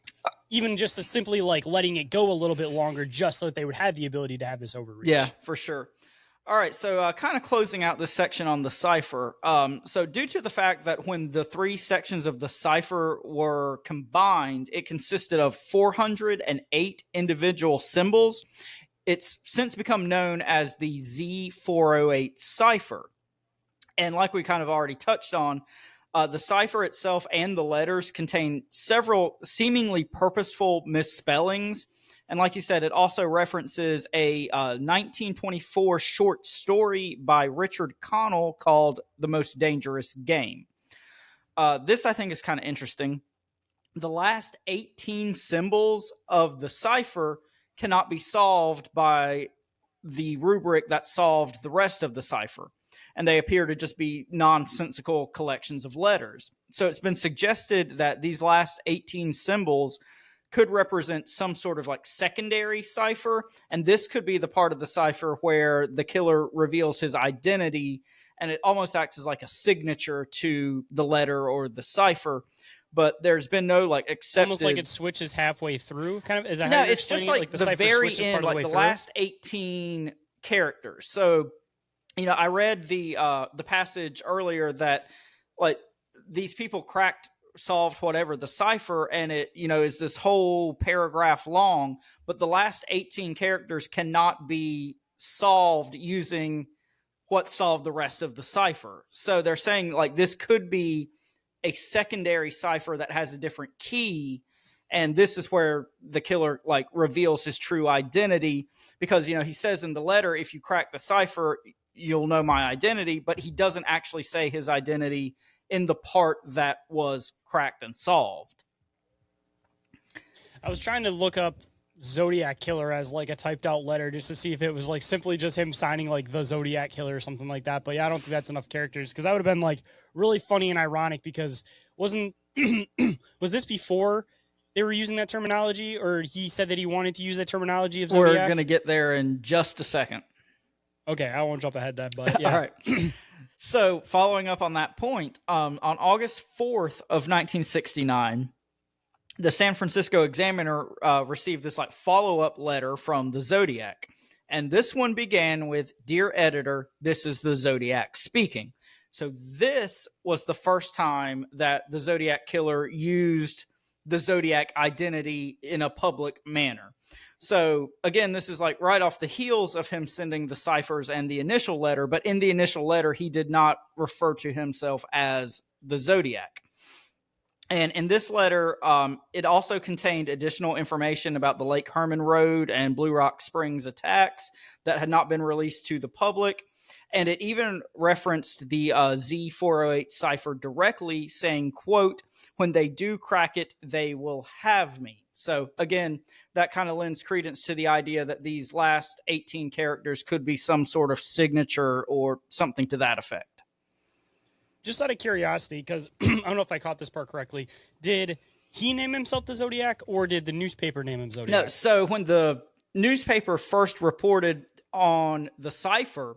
Even just to simply like letting it go a little bit longer just so that they would have the ability to have this overreach. Yeah, for sure. All right, so kind of closing out this section on the cipher. So due to the fact that when the three sections of the cipher were combined, it consisted of 408 individual symbols. It's since become known as the Z408 cipher. And like we kind of already touched on, the cipher itself and the letters contain several seemingly purposeful misspellings. And like you said, it also references a 1924 short story by Richard Connell called The Most Dangerous Game. This, I think, is kind of interesting. The last 18 symbols of the cipher cannot be solved by the rubric that solved the rest of the cipher, and they appear to just be nonsensical collections of letters. So it's been suggested that these last 18 symbols could represent some sort of like secondary cipher, and this could be the part of the cipher where the killer reveals his identity, and it almost acts as like a signature to the letter or the cipher. But there's been no like accepted. Almost like it switches halfway through, kind of. Is that no? how you're It's just explaining like it? the very end, like the last 18 characters. So, I read the passage earlier that like these people solved whatever the cipher, and it is this whole paragraph long. But the last 18 characters cannot be solved using what solved the rest of the cipher. So they're saying like this could be a secondary cipher that has a different key, and this is where the killer like reveals his true identity, because he says in the letter, if you crack the cipher you'll know my identity, but he doesn't actually say his identity in the part that was cracked and solved. I was trying to look up Zodiac Killer as like a typed out letter just to see if it was like simply just him signing like the Zodiac Killer or something like that. But yeah, I don't think that's enough characters, because that would have been like really funny and ironic, because was this before they were using that terminology, or he said that he wanted to use that terminology of Zodiac? We're going to get there in just a second. Okay, I won't jump ahead then, but yeah. All right. So following up on that point, on August 4th of 1969, the San Francisco Examiner received this like follow-up letter from the Zodiac. And this one began with, "Dear editor, this is the Zodiac speaking." So this was the first time that the Zodiac Killer used the Zodiac identity in a public manner. So again, this is like right off the heels of him sending the ciphers and the initial letter, but in the initial letter, he did not refer to himself as the Zodiac. And in this letter, it also contained additional information about the Lake Herman Road and Blue Rock Springs attacks that had not been released to the public. And it even referenced the Z408 cipher directly, saying, quote, "When they do crack it, they will have me." So again, that kind of lends credence to the idea that these last 18 characters could be some sort of signature or something to that effect. Just out of curiosity, because I don't know if I caught this part correctly, did he name himself the Zodiac, or did the newspaper name him Zodiac? No, so when the newspaper first reported on the cipher,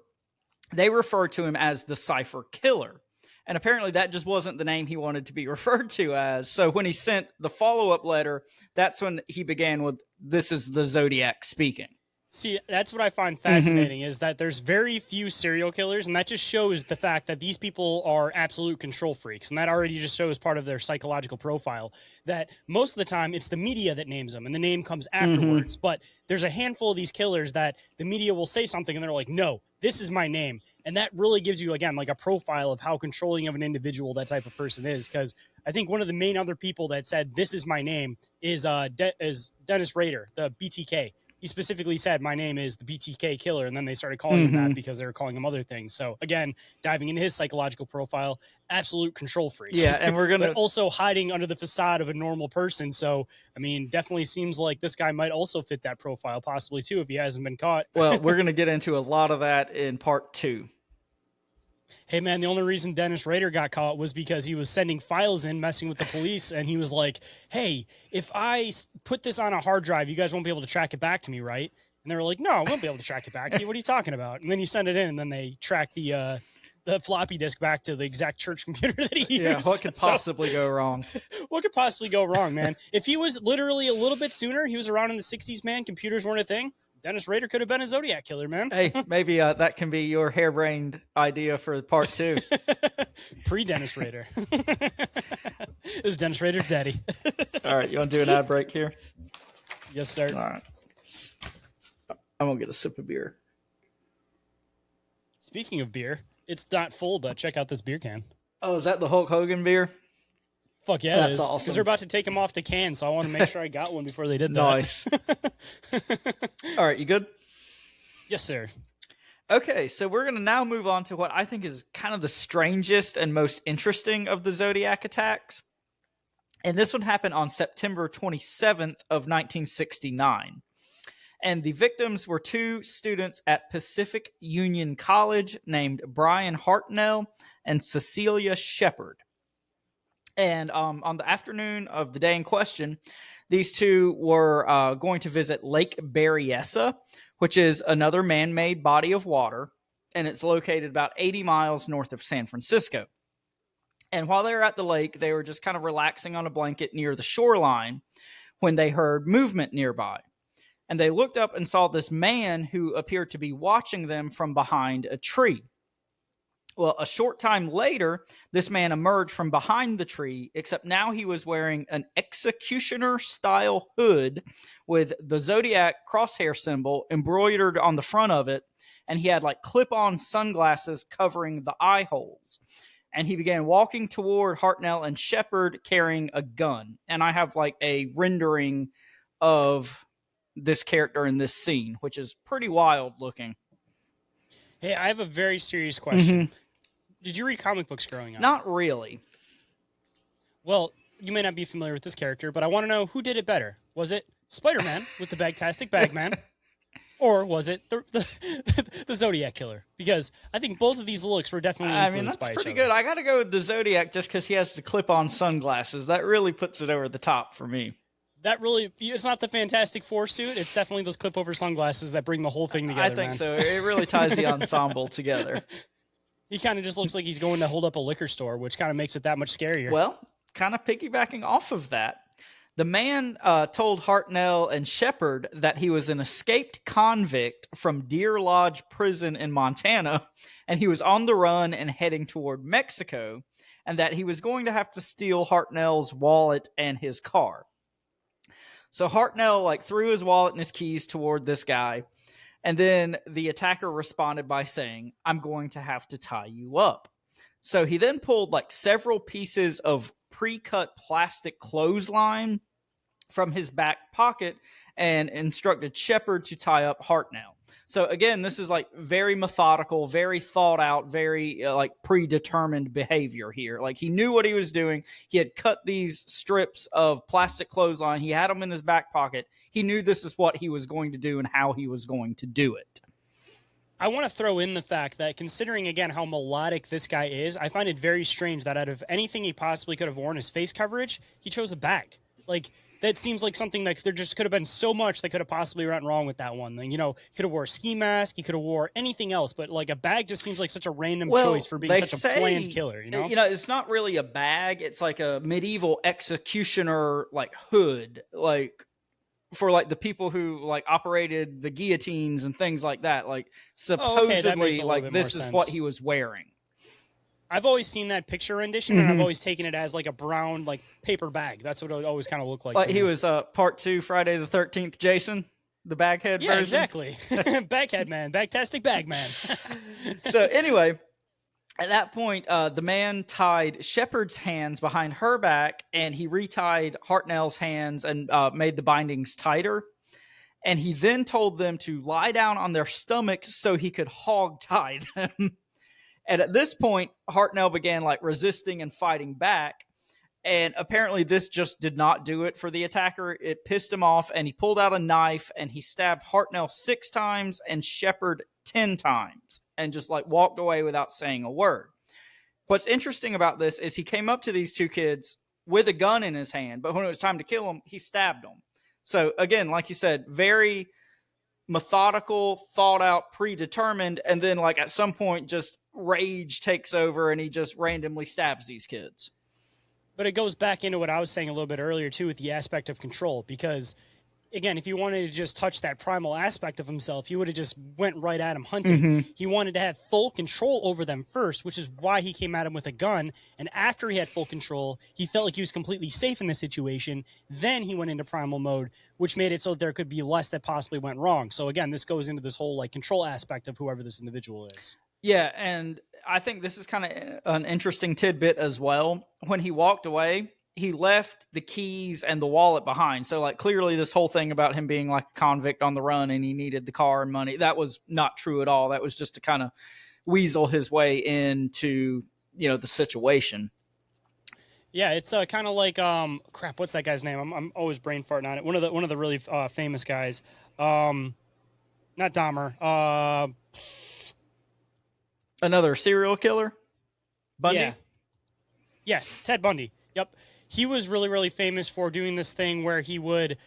they referred to him as the Cipher Killer. And apparently that just wasn't the name he wanted to be referred to as. So when he sent the follow-up letter, that's when he began with, "This is the Zodiac speaking." See, that's what I find fascinating is that there's very few serial killers, and that just shows the fact that these people are absolute control freaks, and that already just shows part of their psychological profile, that most of the time it's the media that names them, and the name comes afterwards. But there's a handful of these killers that the media will say something, and they're like, no, this is my name. And that really gives you, again, like a profile of how controlling of an individual that type of person is, because I think one of the main other people that said, this is my name, is Dennis Rader, the BTK. He specifically said, my name is the BTK Killer, and then they started calling him that because they were calling him other things. So, again, diving into his psychological profile, absolute control freak. Yeah, and we're going to... But also hiding under the facade of a normal person. So, I mean, definitely seems like this guy might also fit that profile, possibly, too, if he hasn't been caught. Well, we're going to get into a lot of that in part 2. Hey, man, the only reason Dennis Rader got caught was because he was sending files in, messing with the police, and he was like, hey, if I put this on a hard drive, you guys won't be able to track it back to me, right? And they were like, no, I won't be able to track it back to you. What are you talking about? And then you send it in, and then they track the floppy disk back to the exact church computer that he used. Yeah, what could possibly go wrong? What could possibly go wrong, man? If he was literally a little bit sooner, he was around in the 60s, man, computers weren't a thing, Dennis Rader could have been a Zodiac Killer, man. Hey, maybe that can be your harebrained idea for part 2. Pre-Dennis Rader. It was Dennis Rader's daddy. All right, you want to do an ad break here? Yes, sir. All right. I'm going to get a sip of beer. Speaking of beer, it's not full, but check out this beer can. Oh, is that the Hulk Hogan beer? Fuck yeah, that's it is. awesome. Because they're about to take him off the can, so I want to make sure I got one before they did that. Nice. All right, you good? Yes, sir. Okay, so we're going to now move on to what I think is kind of the strangest and most interesting of the Zodiac attacks. And this one happened on September 27th of 1969. And the victims were 2 students at Pacific Union College named Brian Hartnell and Cecilia Shepard. And on the afternoon of the day in question, these 2 were going to visit Lake Berryessa, which is another man-made body of water, and it's located about 80 miles north of San Francisco. And while they were at the lake, they were just kind of relaxing on a blanket near the shoreline when they heard movement nearby. And they looked up and saw this man who appeared to be watching them from behind a tree. Well, a short time later, this man emerged from behind the tree, except now he was wearing an executioner-style hood with the Zodiac crosshair symbol embroidered on the front of it, and he had like clip-on sunglasses covering the eye holes. And he began walking toward Hartnell and Shepard carrying a gun. And I have like a rendering of this character in this scene, which is pretty wild looking. Hey, I have a very serious question. Did you read comic books growing up? Not really. Well, you may not be familiar with this character, but I want to know who did it better. Was it Spider-Man with the Bagtastic Bagman, or was it the Zodiac Killer? Because I think both of these looks were definitely influenced by each other. That's pretty good. I got to go with the Zodiac just because he has the clip-on sunglasses. That really puts it over the top for me. That really, it's not the Fantastic Four suit. It's definitely those clip-over sunglasses that bring the whole thing together, I think so. It really ties the ensemble together. He kind of just looks like he's going to hold up a liquor store, which kind of makes it that much scarier. Well, kind of piggybacking off of that, the man told Hartnell and Shepard that he was an escaped convict from Deer Lodge Prison in Montana, and he was on the run and heading toward Mexico, and that he was going to have to steal Hartnell's wallet and his car. So Hartnell threw his wallet and his keys toward this guy, and then the attacker responded by saying, "I'm going to have to tie you up." So he then pulled several pieces of pre-cut plastic clothesline from his back pocket and instructed Shepard to tie up Hartnell. So again, this is very methodical, very thought out, very predetermined behavior here. He knew what he was doing. He had cut these strips of plastic clothesline. He had them in his back pocket. He knew this is what he was going to do and how he was going to do it. I want to throw in the fact that considering, again, how melodic this guy is, I find it very strange that out of anything he possibly could have worn as face coverage, he chose a bag. that seems like something that there just could have been so much that could have possibly went wrong with that one. You know, he could have wore a ski mask, he could have wore anything else, but like a bag just seems like such a random choice for being such a planned killer, you know? You know, it's not really a bag, it's like a medieval executioner like hood, like for like the people who like operated the guillotines and things like that. Like supposedly like this is what he was wearing. I've always seen that picture rendition, and I've always taken it as like a brown like paper bag. That's what it always kind of looked like. Like he was part 2 Friday the 13th Jason, the baghead version. Exactly. Baghead man, bagtastic bag man. So anyway, at that point, the man tied Shepard's hands behind her back, and he retied Hartnell's hands and made the bindings tighter. And he then told them to lie down on their stomachs so he could hog tie them. And at this point, Hartnell began like resisting and fighting back. And apparently this just did not do it for the attacker. It pissed him off, and he pulled out a knife and he stabbed Hartnell 6 times and Shepard 10 times and just like walked away without saying a word. What's interesting about this is he came up to these 2 kids with a gun in his hand, but when it was time to kill them, he stabbed them. So again, like you said, very methodical, thought out, predetermined, and then like at some point just rage takes over and he just randomly stabs these kids. But it goes back into what I was saying a little bit earlier too with the aspect of control, because again, if he wanted to just touch that primal aspect of himself, he would have just went right at him hunting. He wanted to have full control over them first, which is why he came at him with a gun. And after he had full control, he felt like he was completely safe in the situation. Then he went into primal mode, which made it so there could be less that possibly went wrong. So again, this goes into this whole like control aspect of whoever this individual is. Yeah, and I think this is kind of an interesting tidbit as well. When he walked away, he left the keys and the wallet behind. So like clearly this whole thing about him being like a convict on the run and he needed the car and money, that was not true at all. That was just to kind of weasel his way into, you know, the situation. Yeah, it's kind of like crap. What's that guy's name? I'm always brain farting on it. One of the really famous guys. Not Dahmer. Another serial killer? Bundy? Yeah. Yes, Ted Bundy. Yep. He was really, really famous for doing this thing where he would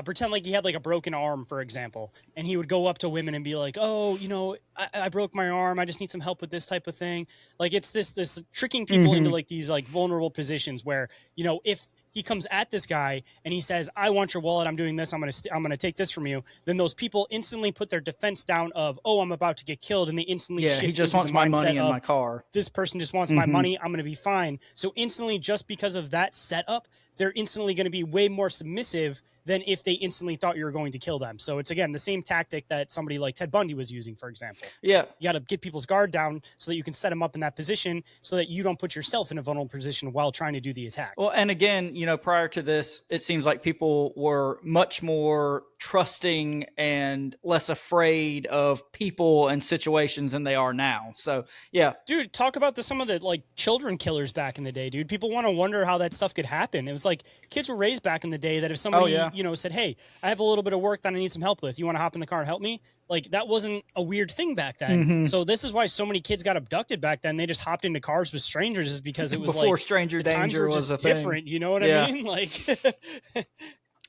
pretend like he had like a broken arm, for example, and he would go up to women and be like, "Oh, you know, I broke my arm. I just need some help with this type of thing." Like it's this tricking people into like these like vulnerable positions where, you know, if he comes at this guy and he says, "I want your wallet. I'm doing this. I'm gonna take this from you." Then those people instantly put their defense down of, "Oh, I'm about to get killed," and they instantly shift he just into wants the my mindset money and of, my car. This person just wants my money. I'm gonna be fine. So instantly, just because of that setup, they're instantly going to be way more submissive than if they instantly thought you were going to kill them. So it's, again, the same tactic that somebody like Ted Bundy was using, for example. Yeah. You got to get people's guard down so that you can set them up in that position so that you don't put yourself in a vulnerable position while trying to do the attack. Well, and again, you know, prior to this, it seems like people were much more trusting and less afraid of people and situations than they are now. So, yeah. Dude, talk about some of the like children killers back in the day, dude. People want to wonder how that stuff could happen. It was like kids were raised back in the day that if somebody, you know, said, "Hey, I have a little bit of work that I need some help with. You want to hop in the car and help me?" Like that wasn't a weird thing back then. So this is why so many kids got abducted back then. They just hopped into cars with strangers, is because it was before like stranger danger was just a different. thing. You know what I mean? Like,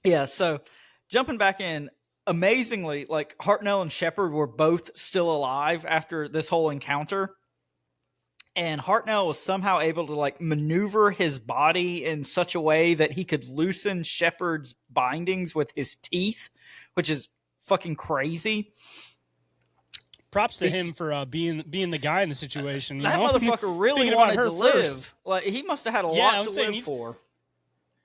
yeah. So jumping back in, amazingly, like Hartnell and Shepard were both still alive after this whole encounter. And Hartnell was somehow able to like maneuver his body in such a way that he could loosen Shepard's bindings with his teeth, which is fucking crazy. Props to him for being the guy in the situation. You that know? motherfucker really wanted to live. Like he must have had a lot to live for.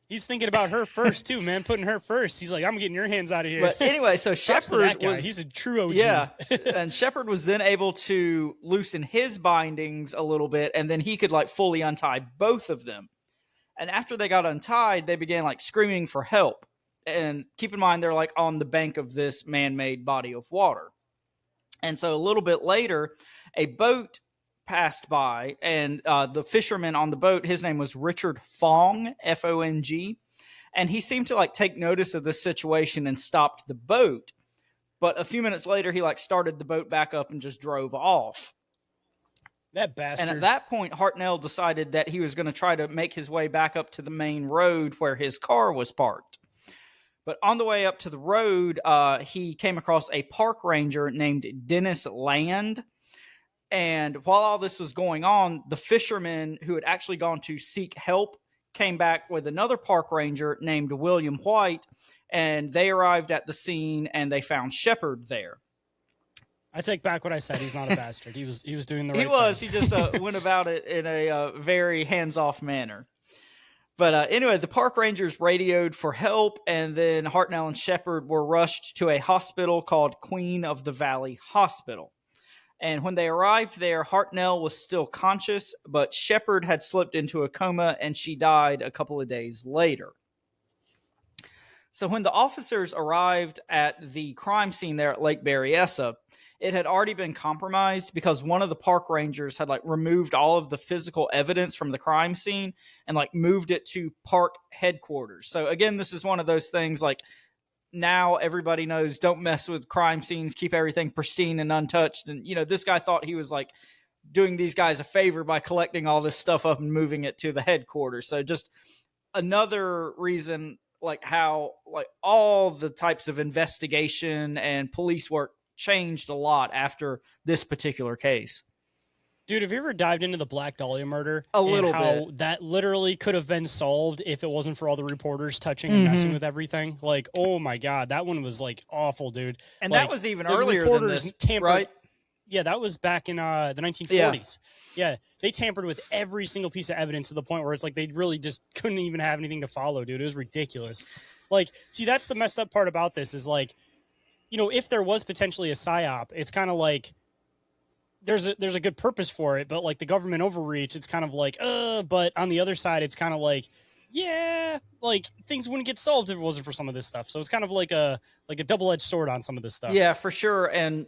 He's thinking about her first too, man. Putting her first. He's like, "I'm getting your hands out of here." But anyway, so Shepard was, he's a true OG. Yeah, and Shepard was then able to loosen his bindings a little bit, and then he could like fully untie both of them. And after they got untied, they began like screaming for help. And keep in mind, they're like on the bank of this man-made body of water. And so a little bit later, a boat passed by, and the fisherman on the boat, his name was Richard Fong, Fong, and he seemed to like take notice of this situation and stopped the boat. But a few minutes later, he like started the boat back up and just drove off. That bastard. And at that point, Hartnell decided that he was going to try to make his way back up to the main road where his car was parked. But on the way up to the road, he came across a park ranger named Dennis Land. And while all this was going on, the fisherman who had actually gone to seek help came back with another park ranger named William White, and they arrived at the scene and they found Shepard there. I take back what I said. He's not a bastard. He was doing the right thing. He just went about it in a very hands-off manner. But anyway, the park rangers radioed for help, and then Hartnell and Shepard were rushed to a hospital called Queen of the Valley Hospital. And when they arrived there, Hartnell was still conscious, but Shepard had slipped into a coma, and she died a couple of days later. So when the officers arrived at the crime scene there at Lake Berryessa, it had already been compromised because one of the park rangers had removed all of the physical evidence from the crime scene and moved it to park headquarters. So again, this is one of those things now everybody knows don't mess with crime scenes, keep everything pristine and untouched. And, this guy thought he was doing these guys a favor by collecting all this stuff up and moving it to the headquarters. So just another reason how all the types of investigation and police work changed a lot after this particular case. Dude, have you ever dived into the Black Dahlia murder? A little bit. That literally could have been solved if it wasn't for all the reporters touching and messing with everything. Oh my God, that one was awful, dude. And that was even earlier than this, right? Yeah, that was back in the 1940s. Yeah, they tampered with every single piece of evidence to the point where it's they really just couldn't even have anything to follow, dude. It was ridiculous. See, that's the messed up part about this is if there was potentially a psyop, it's kind of there's a good purpose for it, but the government overreach, it's kind of but on the other side, it's kind of yeah, things wouldn't get solved if it wasn't for some of this stuff. So it's kind of like a double-edged sword on some of this stuff. Yeah, for sure. And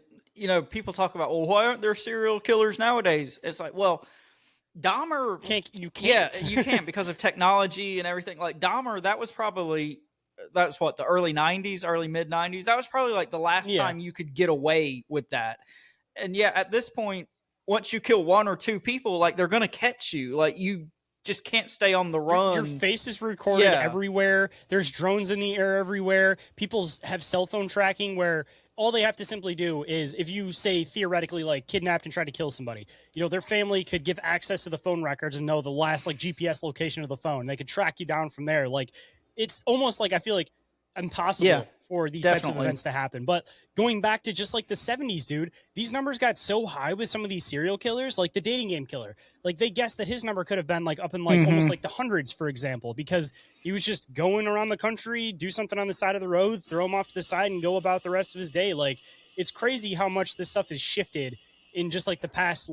people talk about, well, why aren't there serial killers nowadays? It's well, Dahmer you can't. Yeah, you can't because of technology and everything. Dahmer, that's what, the early 90s, early mid 90s. That was probably the last time you could get away with that. And yeah, at this point, once you kill one or two people, they're going to catch you. You just can't stay on the run. Your face is recorded everywhere. There's drones in the air everywhere. People have cell phone tracking where all they have to simply do is, if you say theoretically kidnapped and try to kill somebody, their family could give access to the phone records and know the last GPS location of the phone. They could track you down from there. It's almost I feel impossible for these types of events to happen. But going back to just the 70s, dude, these numbers got so high with some of these serial killers, the dating game killer. They guessed that his number could have been up in almost the hundreds, for example, because he was just going around the country, do something on the side of the road, throw him off to the side and go about the rest of his day. It's crazy how much this stuff has shifted in just the past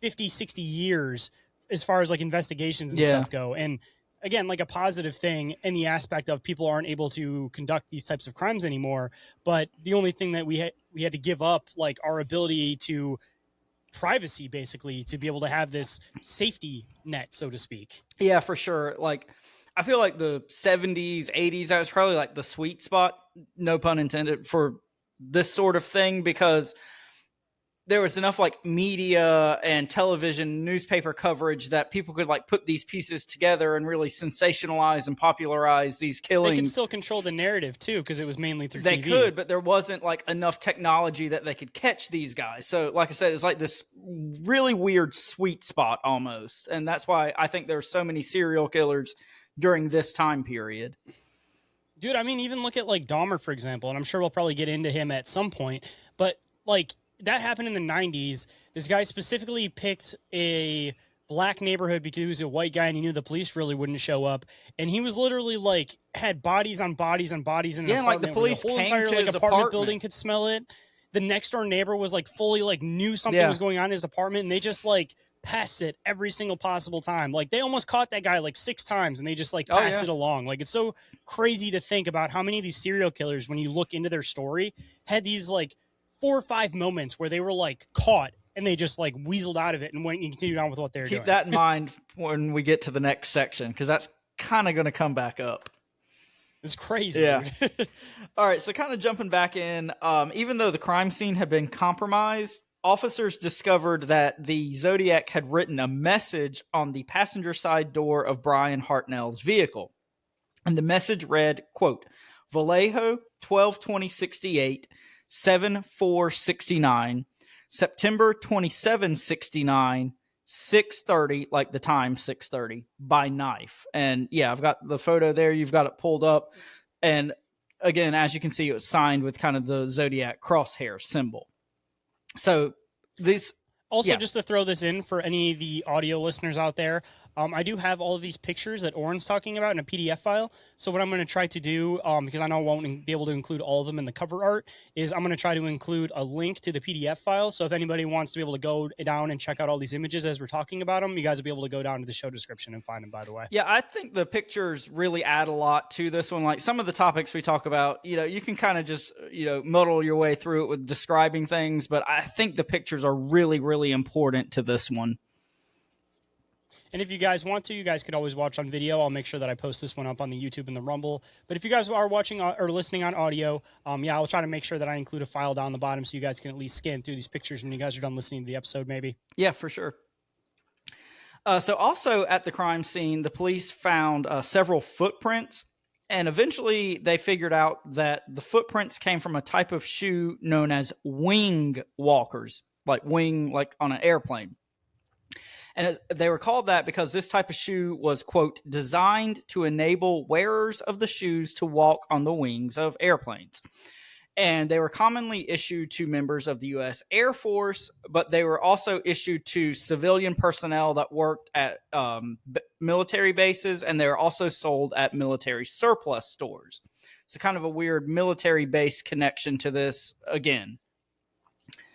50, 60 years as far as investigations and stuff go. And again, a positive thing in the aspect of people aren't able to conduct these types of crimes anymore. But the only thing that we had to give up, our ability to privacy, basically, to be able to have this safety net, so to speak. Yeah, for sure. I feel the 70s, 80s, that was probably the sweet spot, no pun intended, for this sort of thing, because there was enough media and television, newspaper coverage that people could put these pieces together and really sensationalize and popularize these killings. They could still control the narrative too, because it was mainly through TV. They could, but there wasn't enough technology that they could catch these guys. So like I said, it's this really weird sweet spot almost. And that's why I think there are so many serial killers during this time period. Dude, I mean, even look at Dahmer, for example, and I'm sure we'll probably get into him at some point, but that happened in the 90s. This guy specifically picked a black neighborhood because he was a white guy and he knew the police really wouldn't show up. And he was literally had bodies on bodies on bodies in an apartment. The police the whole came entire to his apartment building could smell it. The next door neighbor was fully knew something was going on in his apartment, and they just passed it every single possible time. They almost caught that guy 6 times and they just passed it along. It's so crazy to think about how many of these serial killers, when you look into their story, had these 4 or 5 moments where they were caught and they just weaseled out of it and went and continued on with what they're doing. Keep that in mind when we get to the next section, because that's kind of going to come back up. It's crazy. Yeah. All right. So kind of jumping back in, even though the crime scene had been compromised, officers discovered that the Zodiac had written a message on the passenger side door of Brian Hartnell's vehicle. And the message read, quote, Vallejo, 12/20/68, 7/4/69, September 27/69, 6:30, like the time 6:30, by knife. And yeah, I've got the photo there. You've got it pulled up. And again, as you can see, it was signed with kind of the Zodiac crosshair symbol. So this... Also, Yeah. just to throw this in for any of the audio listeners out there, I do have all of these pictures that Orin's talking about in a PDF file. So what I'm going to try to do, because I know I won't be able to include all of them in the cover art, is I'm going to try to include a link to the PDF file. So if anybody wants to be able to go down and check out all these images as we're talking about them, you guys will be able to go down to the show description and find them, by the way. Yeah, I think the pictures really add a lot to this one. Like some of the topics we talk about, you can kind of just, muddle your way through it with describing things. But I think the pictures are really, really important to this one. And if you guys want to, you guys could always watch on video. I'll make sure that I post this one up on the YouTube and the Rumble. But if you guys are watching or listening on audio, I'll try to make sure that I include a file down the bottom so you guys can at least scan through these pictures when you guys are done listening to the episode, maybe. Yeah, for sure. So also at the crime scene, the police found several footprints. And eventually they figured out that the footprints came from a type of shoe known as wing walkers, like wing, like on an airplane. And they were called that because this type of shoe was, quote, designed to enable wearers of the shoes to walk on the wings of airplanes. And they were commonly issued to members of the U.S. Air Force, but they were also issued to civilian personnel that worked at military bases, and they were also sold at military surplus stores. So kind of a weird military base connection to this again.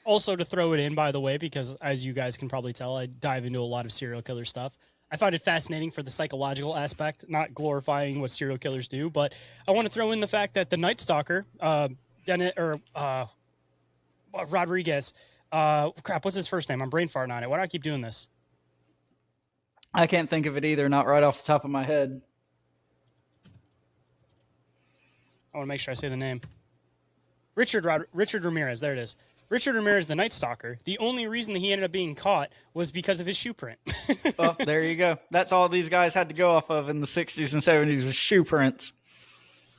Also, to throw it in, by the way, because as you guys can probably tell, I dive into a lot of serial killer stuff. I find it fascinating for the psychological aspect, not glorifying what serial killers do, but I want to throw in the fact that the Night Stalker, Rodriguez, what's his first name? I'm brain farting on it. Why do I keep doing this? I can't think of it either, not right off the top of my head. I want to make sure I say the name. Richard Ramirez, there it is. Richard Ramirez, the Night Stalker, the only reason that he ended up being caught was because of his shoe print. Well, there you go. That's all these guys had to go off of in the 60s and 70s was shoe prints.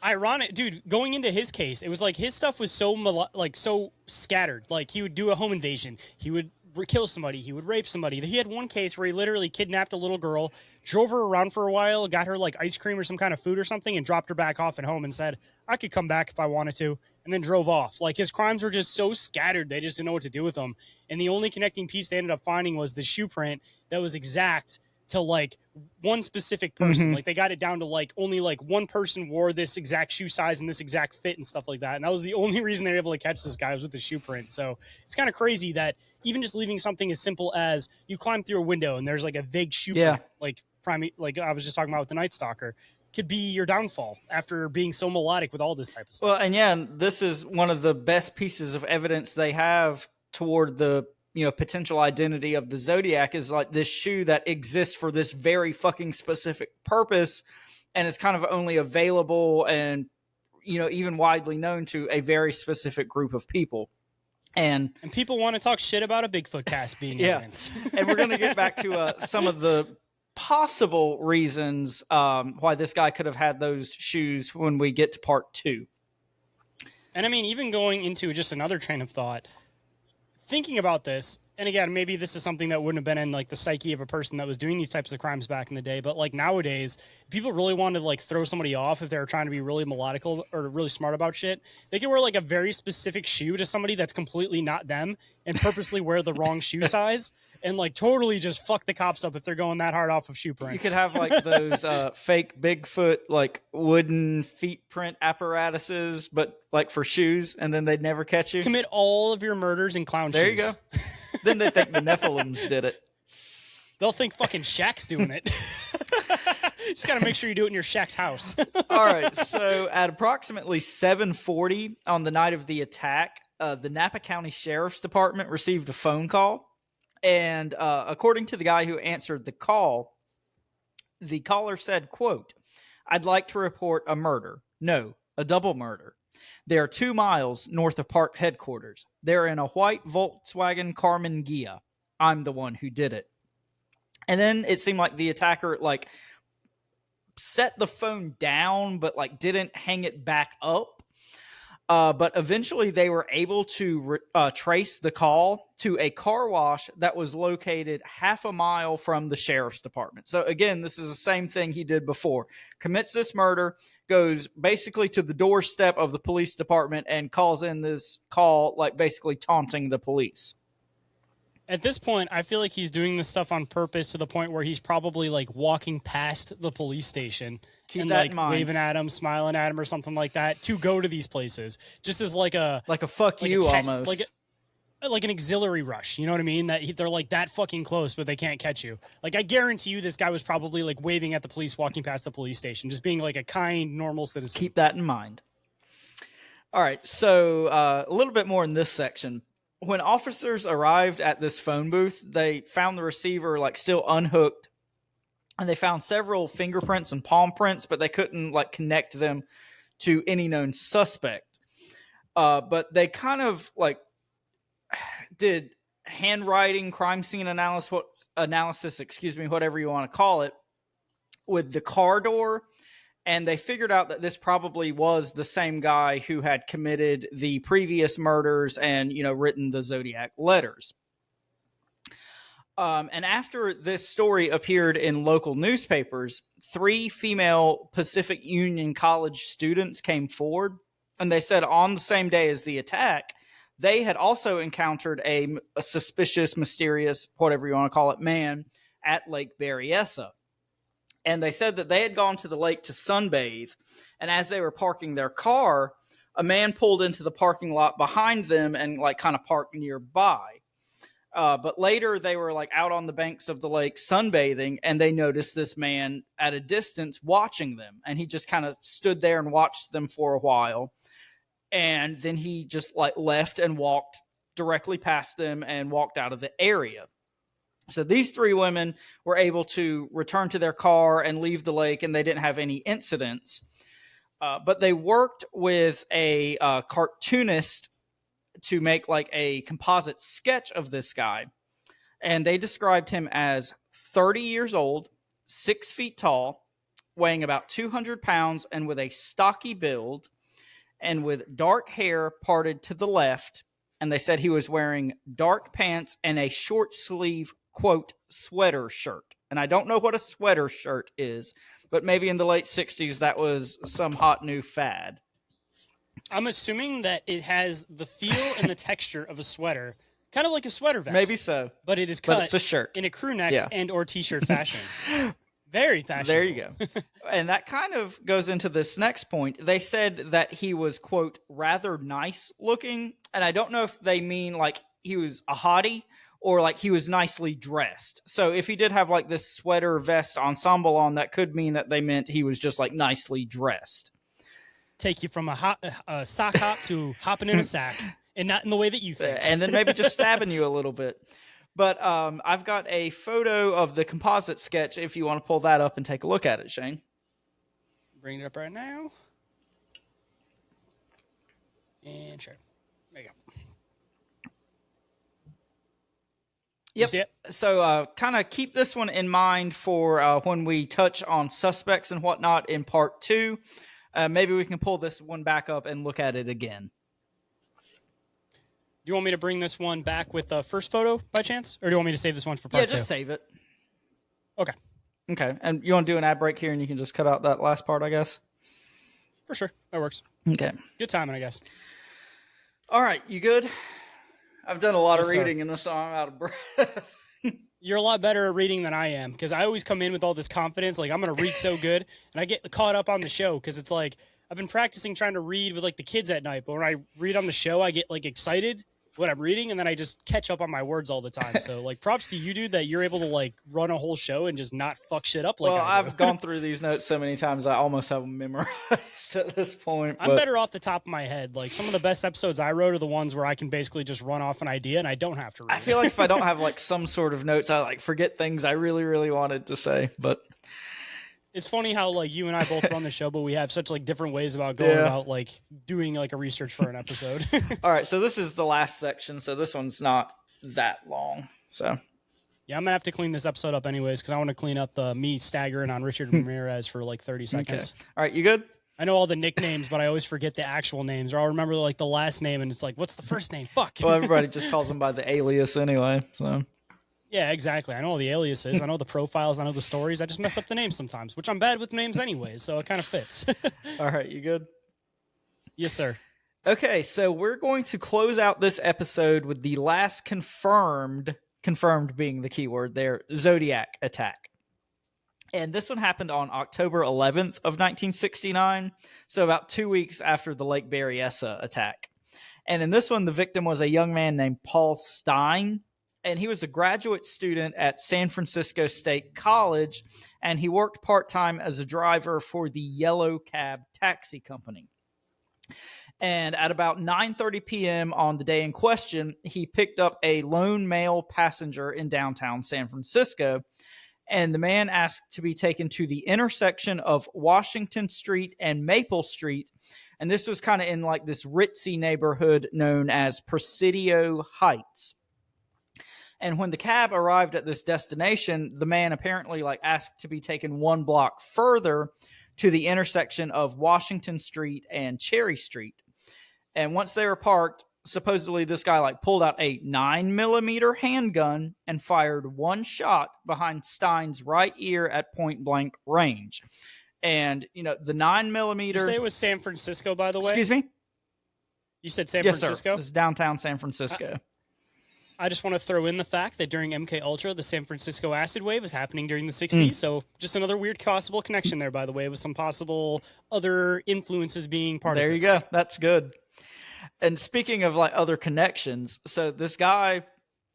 Ironic, dude, going into his case, it was like his stuff was so scattered. Like he would do a home invasion. He would kill somebody. He would rape somebody. He had one case where he literally kidnapped a little girl, drove her around for a while, got her like ice cream or some kind of food or something, and dropped her back off at home and said, I could come back if I wanted to, and then drove off. Like his crimes were just so scattered, they just didn't know what to do with them. And the only connecting piece they ended up finding was the shoe print that was exact to like one specific person. Like they got it down to like only like one person wore this exact shoe size and this exact fit and stuff like that. And that was the only reason they were able to catch this guy was with the shoe print. So it's kind of crazy that even just leaving something as simple as you climb through a window and there's like a vague shoe print, like I was just talking about with the Night Stalker, could be your downfall after being so melodic with all this type of stuff. Well, and yeah, this is one of the best pieces of evidence they have toward the potential identity of the Zodiac is like this shoe that exists for this very fucking specific purpose. And it's kind of only available and, even widely known to a very specific group of people. And people want to talk shit about a Bigfoot cast being evidence. And we're going to get back to some of the possible reasons why this guy could have had those shoes when we get to part 2. And I mean, even going into just another train of thought, thinking about this, and again, maybe this is something that wouldn't have been in like the psyche of a person that was doing these types of crimes back in the day, but like nowadays, people really want to like throw somebody off if they're trying to be really melodical or really smart about shit. They can wear like a very specific shoe to somebody that's completely not them and purposely wear the wrong shoe size and like totally just fuck the cops up if they're going that hard off of shoe prints. You could have like those fake Bigfoot like wooden feet print apparatuses, but like for shoes, and then they'd never catch you. Commit all of your murders in clown shoes. There you go. Then they think the Nephilims did it. They'll think fucking Shaq's doing it. Just got to make sure you do it in your Shaq's house. All right. So at approximately 7:40 on the night of the attack, the Napa County Sheriff's Department received a phone call. And according to the guy who answered the call, the caller said, quote, I'd like to report a murder. No, a double murder. They are 2 miles north of park headquarters. They're in a white Volkswagen Carmen Ghia. I'm the one who did it. And then it seemed like the attacker set the phone down, but like didn't hang it back up. But eventually they were able to trace the call to a car wash that was located half a mile from the sheriff's department. So again, this is the same thing he did before. Commits this murder, goes basically to the doorstep of the police department and calls in this call, like basically taunting the police. At this point, I feel like he's doing this stuff on purpose to the point where he's probably like walking past the police station and that like in mind. waving at him, smiling at him, or something like that to go to these places, just as like a fuck like you a test, almost, like an auxiliary rush. You know what I mean? That they're like that fucking close, but they can't catch you. Like I guarantee you, this guy was probably like waving at the police, walking past the police station, just being like a kind, normal citizen. Keep that in mind. All right, so a little bit more in this section. When officers arrived at this phone booth, they found the receiver like still unhooked, and they found several fingerprints and palm prints, but they couldn't like connect them to any known suspect. But they kind of like did handwriting, crime scene analysis, whatever you want to call it, with the car door. And they figured out that this probably was the same guy who had committed the previous murders and, written the Zodiac letters. And after this story appeared in local newspapers, 3 female Pacific Union College students came forward, and they said on the same day as the attack, they had also encountered a suspicious, mysterious, whatever you want to call it, man at Lake Berryessa. And they said that they had gone to the lake to sunbathe, and as they were parking their car, a man pulled into the parking lot behind them and like kind of parked nearby. But later they were like out on the banks of the lake sunbathing, and they noticed this man at a distance watching them, and he just kind of stood there and watched them for a while, and then he just like left and walked directly past them and walked out of the area. So these 3 women were able to return to their car and leave the lake, and they didn't have any incidents. But they worked with a cartoonist to make like a composite sketch of this guy. And they described him as 30 years old, 6 feet tall, weighing about 200 pounds, and with a stocky build, and with dark hair parted to the left. And they said he was wearing dark pants and a short sleeve, quote, sweater shirt. And I don't know what a sweater shirt is, but maybe in the late 60s that was some hot new fad. I'm assuming that it has the feel and the texture of a sweater, kind of like a sweater vest. Maybe so. But it is cut it's a shirt in a crew neck and or t-shirt fashion. Very fashionable. There you go. And that kind of goes into this next point. They said that he was, quote, rather nice looking. And I don't know if they mean like he was a hottie or like he was nicely dressed. So if he did have like this sweater vest ensemble on, that could mean that they meant he was just like nicely dressed. Take you from a sock hop to hopping in a sack, and not in the way that you think. And then maybe just stabbing you a little bit. But I've got a photo of the composite sketch if you want to pull that up and take a look at it, Shane. Bring it up right now. And sure. There you go. Yep. So kind of keep this one in mind for when we touch on suspects and whatnot in part 2. Maybe we can pull this one back up and look at it again. Do you want me to bring this one back with the first photo by chance? Or do you want me to save this one for part 2? Yeah, just save it. Okay. Okay. And you want to do an ad break here and you can just cut out that last part, I guess? For sure. That works. Okay. Good timing, I guess. All right. You good? I've done a lot of Yes, reading in this song. I'm out of breath. You're a lot better at reading than I am, because I always come in with all this confidence, like I'm going to read so good, and I get caught up on the show, because it's like I've been practicing trying to read with like the kids at night, but when I read on the show, I get like excited when I'm reading, and then I just catch up on my words all the time. So like props to you, dude, that you're able to like run a whole show and just not fuck shit up like well, I do. I've gone through these notes so many times I almost have them memorized at this point. I'm better off the top of my head. Like some of the best episodes I wrote are the ones where I can basically just run off an idea and I don't have to read. I feel like if I don't have like some sort of notes, I like forget things I really, really wanted to say. But it's funny how like you and I both run the show, but we have such like different ways about going about like doing like a research for an episode. All right, so this is the last section. So this one's not that long. So Yeah, I'm gonna have to clean this episode up anyways because I want to clean up me staggering on Richard Ramirez for like 30 seconds. Okay. All right, you good? I know all the nicknames, but I always forget the actual names, or I'll remember like the last name, and it's like, what's the first name? Fuck. Well, everybody just calls him by the alias anyway. So Yeah, exactly. I know all the aliases, I know the profiles, I know the stories. I just mess up the names sometimes, which I'm bad with names anyways, so it kind of fits. all right, you good? Yes, sir. Okay, so we're going to close out this episode with the last confirmed being the keyword there, Zodiac attack. And this one happened on October 11th of 1969, so about 2 weeks after the Lake Berryessa attack. And in this one, the victim was a young man named Paul Stein, and he was a graduate student at San Francisco State College, and he worked part-time as a driver for the Yellow Cab taxi company. And at about 9:30 p.m. on the day in question, he picked up a lone male passenger in downtown San Francisco, and the man asked to be taken to the intersection of Washington Street and Maple Street, and this was kind of in like this ritzy neighborhood known as Presidio Heights. And when the cab arrived at this destination, the man apparently like asked to be taken one block further to the intersection of Washington Street and Cherry Street. And once they were parked, supposedly this guy like pulled out a 9mm handgun and fired one shot behind Stein's right ear at point blank range. And, you know, the 9mm. You say it was San Francisco, by the way? Excuse me? You said San Yes, Francisco? sir. It was downtown San Francisco. I just want to throw in the fact that during MK Ultra, the San Francisco acid wave was happening during the 60s. So just another weird possible connection there, by the way, with some possible other influences being part of this. There you go. That's good. And speaking of like other connections, so this guy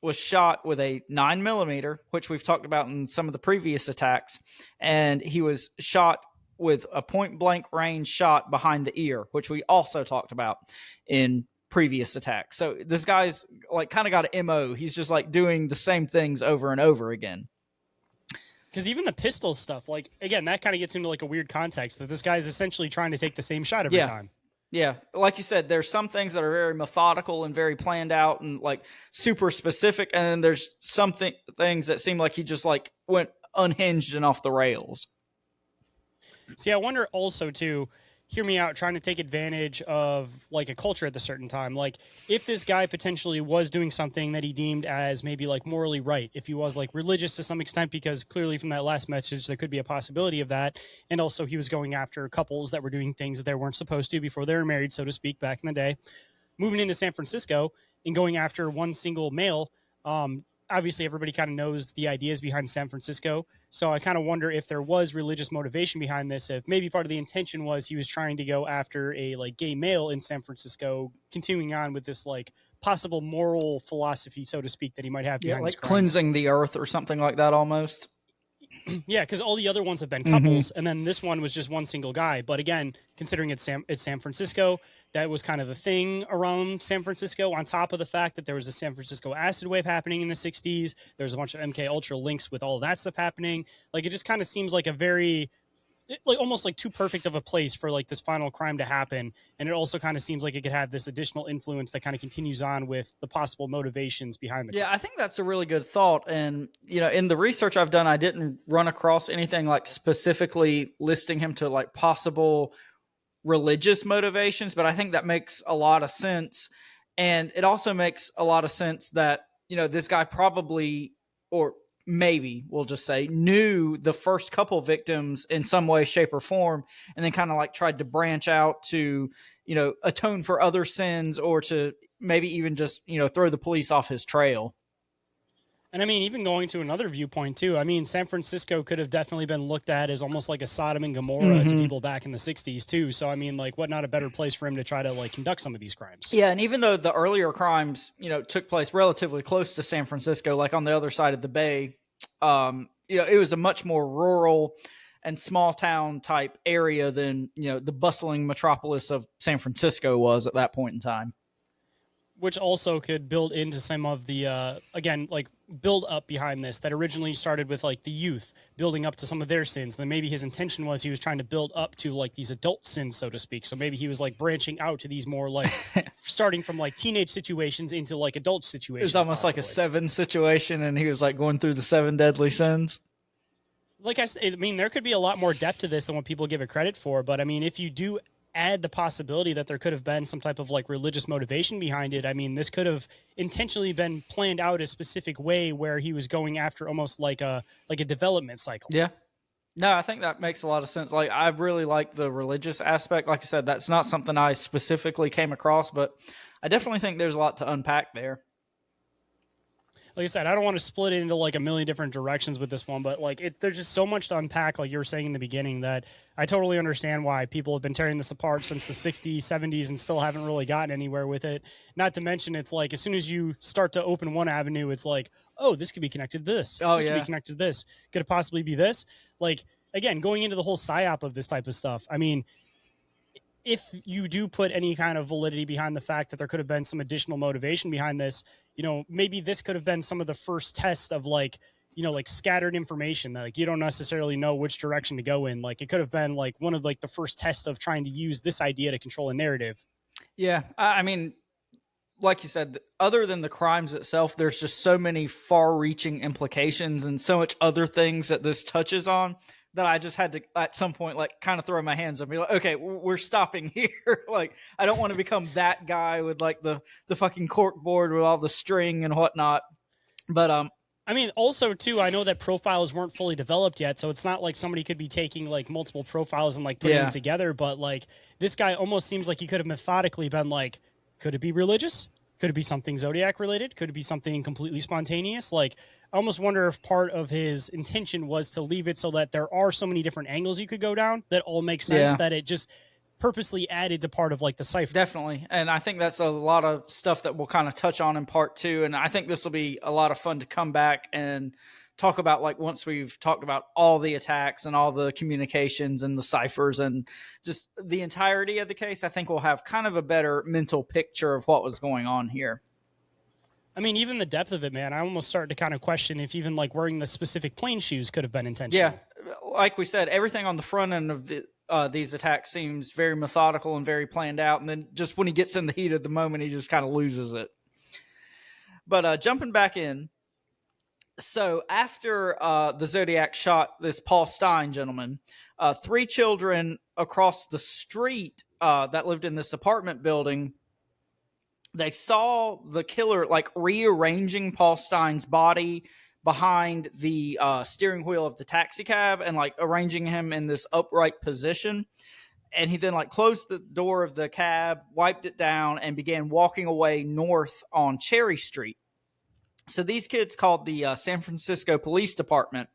was shot with a 9mm, which we've talked about in some of the previous attacks, and he was shot with a point blank range shot behind the ear, which we also talked about in previous attacks. So this guy's like kind of got an MO. He's just like doing the same things over and over again. Because even the pistol stuff, like, again, that kind of gets into like a weird context that this guy's essentially trying to take the same shot every time. Yeah, like you said, there's some things that are very methodical and very planned out and like super specific, and then there's some things that seem like he just like went unhinged and off the rails. See, I wonder also too, hear me out, trying to take advantage of like a culture at the certain time. Like if this guy potentially was doing something that he deemed as maybe like morally right, if he was like religious to some extent, because clearly from that last message, there could be a possibility of that. And also he was going after couples that were doing things that they weren't supposed to before they were married, so to speak, back in the day. Moving into San Francisco and going after one single male, obviously everybody kind of knows the ideas behind San Francisco. So I kind of wonder if there was religious motivation behind this, if maybe part of the intention was he was trying to go after a like gay male in San Francisco, continuing on with this like possible moral philosophy, so to speak, that he might have behind his like crimes. cleansing the earth or something like that almost. Yeah, because all the other ones have been couples, and then this one was just one single guy. But again, considering it's San Francisco, that was kind of the thing around San Francisco, on top of the fact that there was a San Francisco acid wave happening in the 60s. There's a bunch of MK Ultra links with all of that stuff happening. Like, it just kind of seems like a very, like almost like too perfect of a place for like this final crime to happen. And it also kind of seems like it could have this additional influence that kind of continues on with the possible motivations behind the crime. I think that's a really good thought. And, you know, in the research I've done, I didn't run across anything like specifically listing him to like possible religious motivations, but I think that makes a lot of sense. And it also makes a lot of sense that, you know, this guy probably, or maybe we'll just say, knew the first couple victims in some way, shape, or form, and then kind of like tried to branch out to, you know, atone for other sins, or to maybe even just, you know, throw the police off his trail. And I mean, even going to another viewpoint too, I mean, San Francisco could have definitely been looked at as almost like a Sodom and Gomorrah to people back in the 60s too. So, I mean, like, what not a better place for him to try to like conduct some of these crimes? Yeah, and even though the earlier crimes, you know, took place relatively close to San Francisco, like on the other side of the bay, you know, it was a much more rural and small town type area than, you know, the bustling metropolis of San Francisco was at that point in time. which also could build into some of the again, like, build up behind this that originally started with like the youth building up to some of their sins. Then maybe his intention was he was trying to build up to like these adult sins, so to speak. So maybe he was like branching out to these more like starting from like teenage situations into like adult situations. It's almost possibly like a Seven situation, and he was like going through the 7 deadly sins. Like I said, I mean, there could be a lot more depth to this than what people give it credit for. But I mean, if you do add the possibility that there could have been some type of like religious motivation behind it, I mean, this could have intentionally been planned out a specific way where he was going after almost like a development cycle. Yeah. No, I think that makes a lot of sense. Like, I really like the religious aspect. Like I said, that's not something I specifically came across, but I definitely think there's a lot to unpack there. Like I said, I don't want to split it into like a million different directions with this one, but like there's just so much to unpack, like you were saying in the beginning, that I totally understand why people have been tearing this apart since the 60s, 70s, and still haven't really gotten anywhere with it. Not to mention, it's like as soon as you start to open one avenue, it's like, oh, this could be connected to this. Oh, this yeah. could be connected to this. Could it possibly be this? Like, again, going into the whole psyop of this type of stuff, I mean, if you do put any kind of validity behind the fact that there could have been some additional motivation behind this, you know, maybe this could have been some of the first tests of like, you know, like scattered information that like you don't necessarily know which direction to go in. Like it could have been like one of like the first tests of trying to use this idea to control a narrative. Yeah. I mean, like you said, other than the crimes itself, there's just so many far-reaching implications and so much other things that this touches on that I just had to, at some point, like kind of throw my hands up and be like, okay, we're stopping here. Like, I don't want to become that guy with like the fucking cork board with all the string and whatnot. But I mean, also too, I know that profiles weren't fully developed yet, so it's not like somebody could be taking like multiple profiles and like putting them together. But like this guy almost seems like he could have methodically been like, could it be religious? Could it be something Zodiac related? Could it be something completely spontaneous? Like, I almost wonder if part of his intention was to leave it so that there are so many different angles you could go down that all make sense, that it just purposely added to part of like the cipher. Definitely. And I think that's a lot of stuff that we'll kind of touch on in part 2. And I think this will be a lot of fun to come back and talk about, like, once we've talked about all the attacks and all the communications and the ciphers and just the entirety of the case. I think we'll have kind of a better mental picture of what was going on here. I mean, even the depth of it, man, I almost started to kind of question if even like wearing the specific plain shoes could have been intentional. Yeah. Like we said, everything on the front end of these attacks seems very methodical and very planned out. And then just when he gets in the heat of the moment, he just kind of loses it. But jumping back in. So after the Zodiac shot this Paul Stein gentleman, 3 children across the street that lived in this apartment building, they saw the killer like rearranging Paul Stein's body behind the steering wheel of the taxi cab and like arranging him in this upright position. And he then like closed the door of the cab, wiped it down, and began walking away north on Cherry Street. So these kids called the San Francisco Police Department,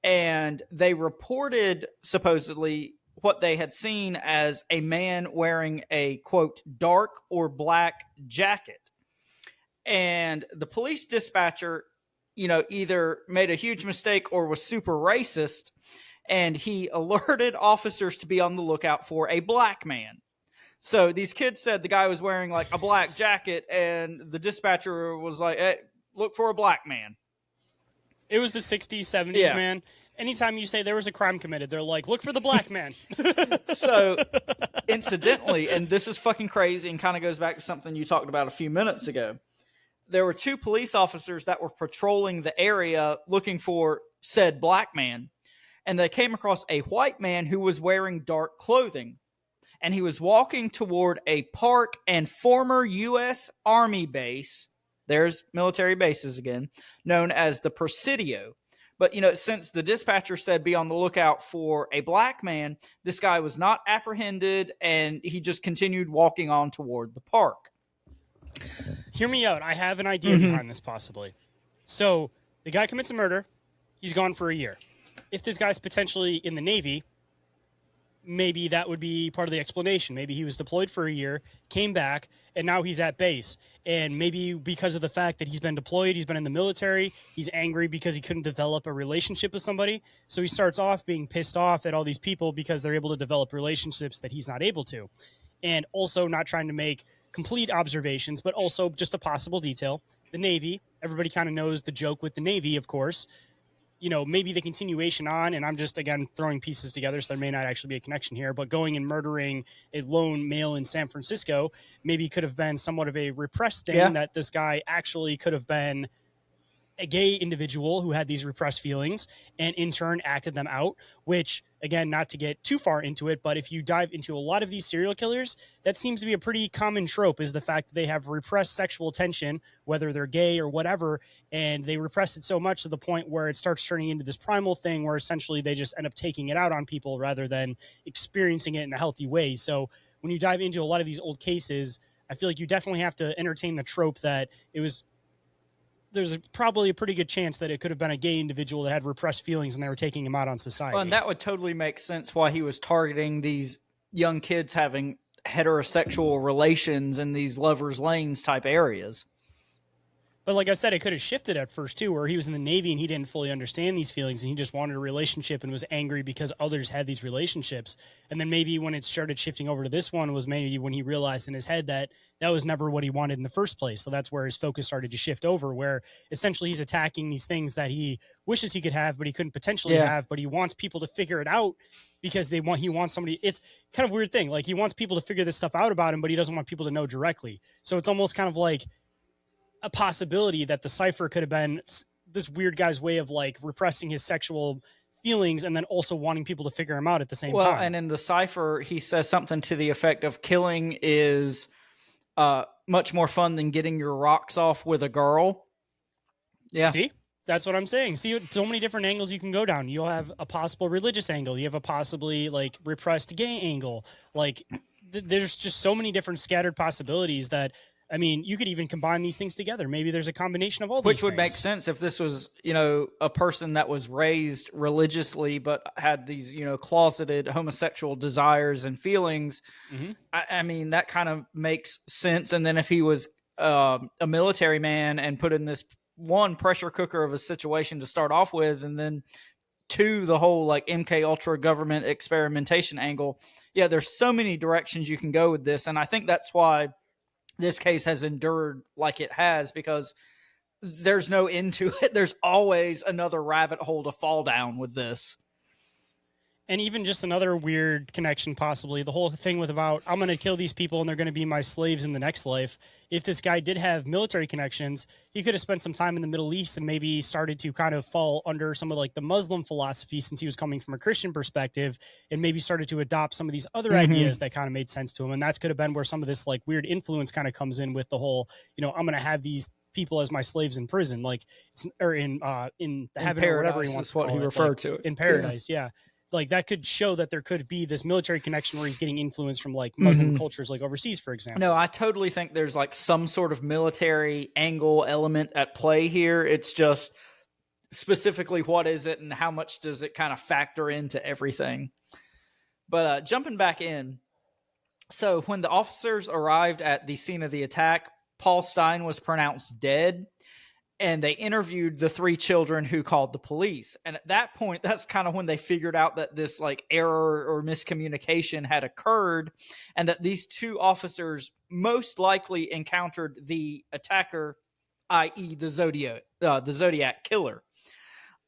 and they reported supposedly what they had seen as a man wearing a, quote, dark or black jacket. And the police dispatcher, you know, either made a huge mistake or was super racist, and he alerted officers to be on the lookout for a black man. So these kids said the guy was wearing like a black jacket, and the dispatcher was like, hey, look for a black man. It was the 60s, 70s, man. Anytime you say there was a crime committed, they're like, look for the black man. So, incidentally, and this is fucking crazy and kind of goes back to something you talked about a few minutes ago, there were 2 police officers that were patrolling the area looking for said black man, and they came across a white man who was wearing dark clothing, and he was walking toward a park and former U.S. Army base, there's military bases again, known as the Presidio. But, you know, since the dispatcher said be on the lookout for a black man, this guy was not apprehended, and he just continued walking on toward the park. Hear me out. I have an idea behind this, possibly. So, the guy commits a murder. He's gone for a year. If this guy's potentially in the Navy, maybe that would be part of the explanation. Maybe he was deployed for a year, came back, and now he's at base. And maybe because of the fact that he's been deployed, he's been in the military, he's angry because he couldn't develop a relationship with somebody. So he starts off being pissed off at all these people because they're able to develop relationships that he's not able to. and also not trying to make complete observations, but also just a possible detail. The Navy, everybody kind of knows the joke with the Navy, of course. Maybe the continuation on, and I'm just, again, throwing pieces together, so there may not actually be a connection here, but going and murdering a lone male in San Francisco maybe could have been somewhat of a repressed thing, that this guy actually could have been a gay individual who had these repressed feelings and in turn acted them out, which, again, not to get too far into it, but if you dive into a lot of these serial killers, that seems to be a pretty common trope, is the fact that they have repressed sexual tension, whether they're gay or whatever, and they repress it so much to the point where it starts turning into this primal thing where essentially they just end up taking it out on people rather than experiencing it in a healthy way. So when you dive into a lot of these old cases, I feel like you definitely have to entertain the trope that there's probably a pretty good chance that it could have been a gay individual that had repressed feelings and they were taking him out on society. Well, and that would totally make sense why he was targeting these young kids having heterosexual relations in these lovers' lanes type areas. But like I said, it could have shifted at first too, where he was in the Navy and he didn't fully understand these feelings and he just wanted a relationship and was angry because others had these relationships. And then maybe when it started shifting over to this one was maybe when he realized in his head that that was never what he wanted in the first place. So that's where his focus started to shift over, where essentially he's attacking these things that he wishes he could have, but he couldn't potentially have, but he wants people to figure it out because he wants somebody. It's kind of a weird thing. Like, he wants people to figure this stuff out about him, but he doesn't want people to know directly. So it's almost kind of like a possibility that the cipher could have been this weird guy's way of like repressing his sexual feelings and then also wanting people to figure him out at the same time. Well, and in the cipher, he says something to the effect of killing is much more fun than getting your rocks off with a girl. Yeah. See? That's what I'm saying. See, so many different angles you can go down. You'll have a possible religious angle. You have a possibly like repressed gay angle. Like there's just so many different scattered possibilities that, I mean, you could even combine these things together. Maybe there's a combination of all these things. Which would make sense if this was, a person that was raised religiously but had these, closeted homosexual desires and feelings. Mm-hmm. I mean, that kind of makes sense. And then if he was a military man and put in this one pressure cooker of a situation to start off with, and then two, the whole like MK Ultra government experimentation angle. Yeah, there's so many directions you can go with this. And I think that's why this case has endured like it has, because there's no end to it. There's always another rabbit hole to fall down with this. And even just another weird connection, possibly the whole thing with about, I'm going to kill these people and they're going to be my slaves in the next life. If this guy did have military connections, he could have spent some time in the Middle East and maybe started to kind of fall under some of like the Muslim philosophy, since he was coming from a Christian perspective, and maybe started to adopt some of these other ideas that kind of made sense to him. And that's could have been where some of this like weird influence kind of comes in with the whole, I'm going to have these people as my slaves in prison, like it's, or in heaven paradise, or whatever he wants is what to call he it, referred like, to it. In paradise. Yeah. Like that could show that there could be this military connection where he's getting influence from like Muslim cultures, like overseas, for example. No, I totally think there's like some sort of military angle element at play here. It's just specifically what is it and how much does it kind of factor into everything. But jumping back in. So when the officers arrived at the scene of the attack, Paul Stine was pronounced dead. And they interviewed the three children who called the police. And at that point, that's kind of when they figured out that this like error or miscommunication had occurred, and that these two officers most likely encountered the attacker, i.e. the Zodiac Killer.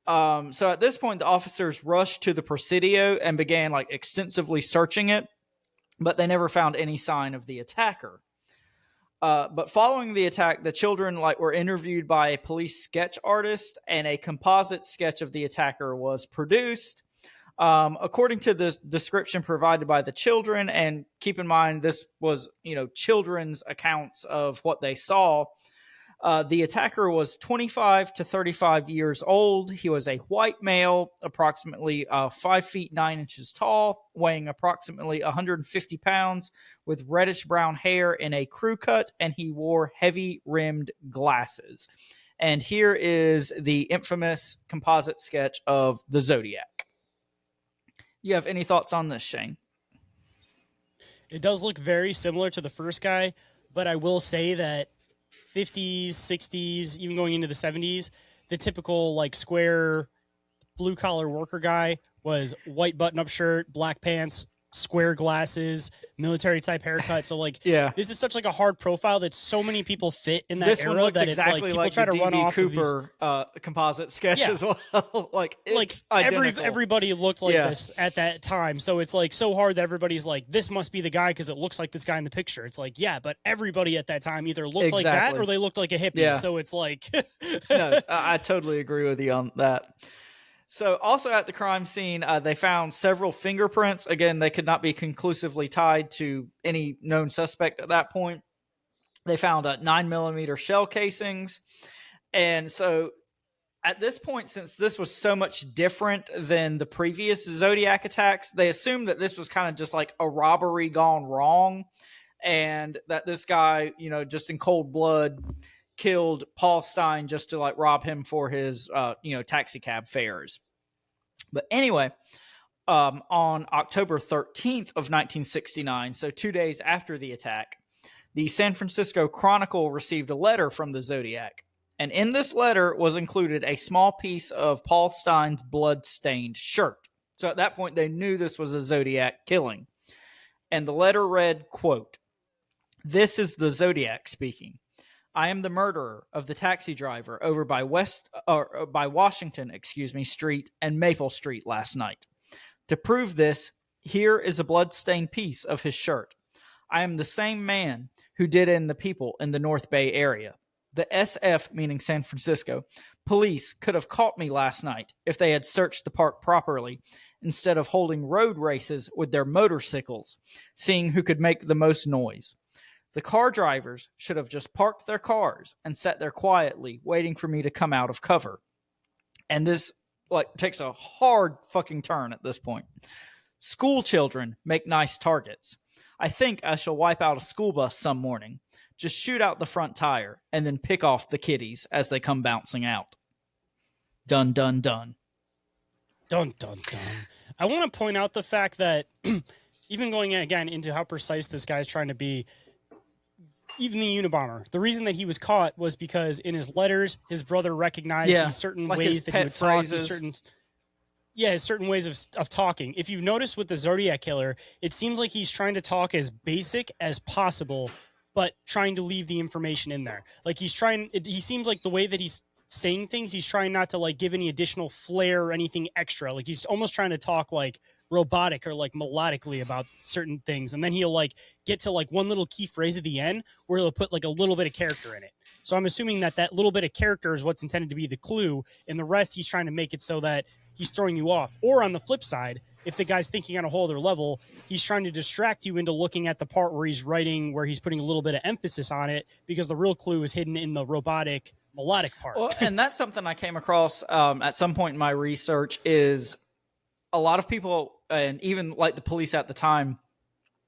So at this point, the officers rushed to the Presidio and began like extensively searching it, but they never found any sign of the attacker. But following the attack, the children were interviewed by a police sketch artist, and a composite sketch of the attacker was produced. According to the description provided by the children, and keep in mind this was children's accounts of what they saw. The attacker was 25 to 35 years old. He was a white male, approximately 5 feet 9 inches tall, weighing approximately 150 pounds, with reddish brown hair in a crew cut, and he wore heavy rimmed glasses. And here is the infamous composite sketch of the Zodiac. You have any thoughts on this, Shane? It does look very similar to the first guy, but I will say that 50s, 60s, even going into the 70s, the typical square blue collar worker guy was white button up shirt, black pants, square glasses, military type haircut. So like, Yeah. this is such like a hard profile that so many people fit in that This era one looks that exactly it's like people like try the to run DB off of these. Cooper composite sketch Yeah. as well. Like it's identical. Everybody looked like Yeah. this at that time. So it's like so hard that everybody's like, this must be the guy because it looks like this guy in the picture. It's like, yeah, but everybody at that time either looked like that Exactly. or they looked like a hippie. Yeah. So it's like No, I totally agree with you on that. So also at the crime scene, they found several fingerprints. Again, they could not be conclusively tied to any known suspect at that point. They found 9mm shell casings. And so at this point, since this was so much different than the previous Zodiac attacks, they assumed that this was kind of just like a robbery gone wrong, and that this guy, just in cold blood, killed Paul Stein just to like rob him for his, taxi cab fares. But anyway, on October 13th of 1969, so 2 days after the attack, the San Francisco Chronicle received a letter from the Zodiac. And in this letter was included a small piece of Paul Stein's blood-stained shirt. So at that point, they knew this was a Zodiac killing. And the letter read, quote, "This is the Zodiac speaking. I am the murderer of the taxi driver over by Washington, Street and Maple Street last night. To prove this, here is a blood-stained piece of his shirt. I am the same man who did in the people in the North Bay area. The SF, meaning San Francisco, police could have caught me last night if they had searched the park properly, instead of holding road races with their motorcycles, seeing who could make the most noise. The car drivers should have just parked their cars and sat there quietly, waiting for me to come out of cover." And this takes a hard fucking turn at this point. "School children make nice targets. I think I shall wipe out a school bus some morning. Just shoot out the front tire and then pick off the kiddies as they come bouncing out. Dun, dun, dun." Dun, dun, dun. I want to point out the fact that even going again into how precise this guy is trying to be, even the Unabomber, the reason that he was caught was because in his letters, his brother recognized these certain ways that he would talk, these certain ways of talking. If you notice with the Zodiac Killer, it seems like he's trying to talk as basic as possible, but trying to leave the information in there. Like he seems like the way that he's saying things, he's trying not to like give any additional flair or anything extra. Like he's almost trying to talk like robotic or like melodically about certain things, and then he'll like get to like one little key phrase at the end where he'll put like a little bit of character in it. So I'm assuming that little bit of character is what's intended to be the clue, and the rest he's trying to make it so that he's throwing you off. Or on the flip side, if the guy's thinking on a whole other level, he's trying to distract you into looking at the part where he's writing, where he's putting a little bit of emphasis on it, because the real clue is hidden in the robotic melodic part. Well, and that's something I came across at some point in my research, is a lot of people, and even like the police at the time,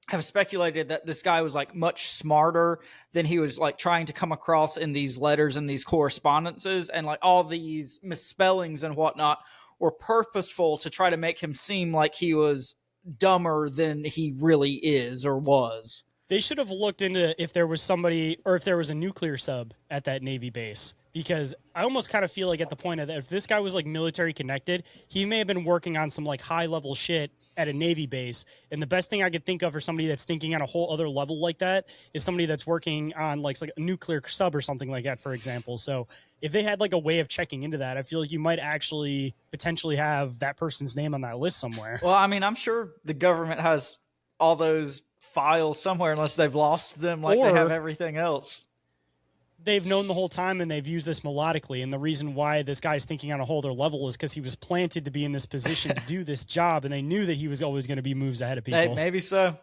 have speculated that this guy was like much smarter than he was like trying to come across in these letters and these correspondences, and like all these misspellings and whatnot were purposeful to try to make him seem like he was dumber than he really is or was. They should have looked into if there was somebody, or if there was a nuclear sub at that Navy base, because I almost kind of feel like at the point of that, if this guy was like military connected, he may have been working on some like high level shit at a Navy base. And the best thing I could think of for somebody that's thinking on a whole other level like that is somebody that's working on like a nuclear sub or something like that, for example. So if they had like a way of checking into that, I feel like you might actually potentially have that person's name on that list somewhere. Well, I mean, I'm sure the government has all those files somewhere, unless they've lost them like they have everything else. They've known the whole time, and they've used this melodically. And the reason why this guy's thinking on a whole other level is because he was planted to be in this position to do this job, and they knew that he was always going to be moves ahead of people. Maybe so.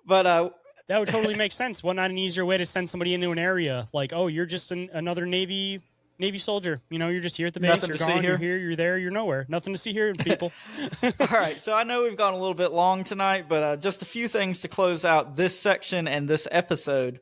But that would totally make sense. Why not an easier way to send somebody into an area? Like, oh, you're just another Navy soldier. You're just here at the base. Nothing you're to gone. see here. You're here. You're there. You're nowhere. Nothing to see here, people. All right. So I know we've gone a little bit long tonight, but just a few things to close out this section and this episode.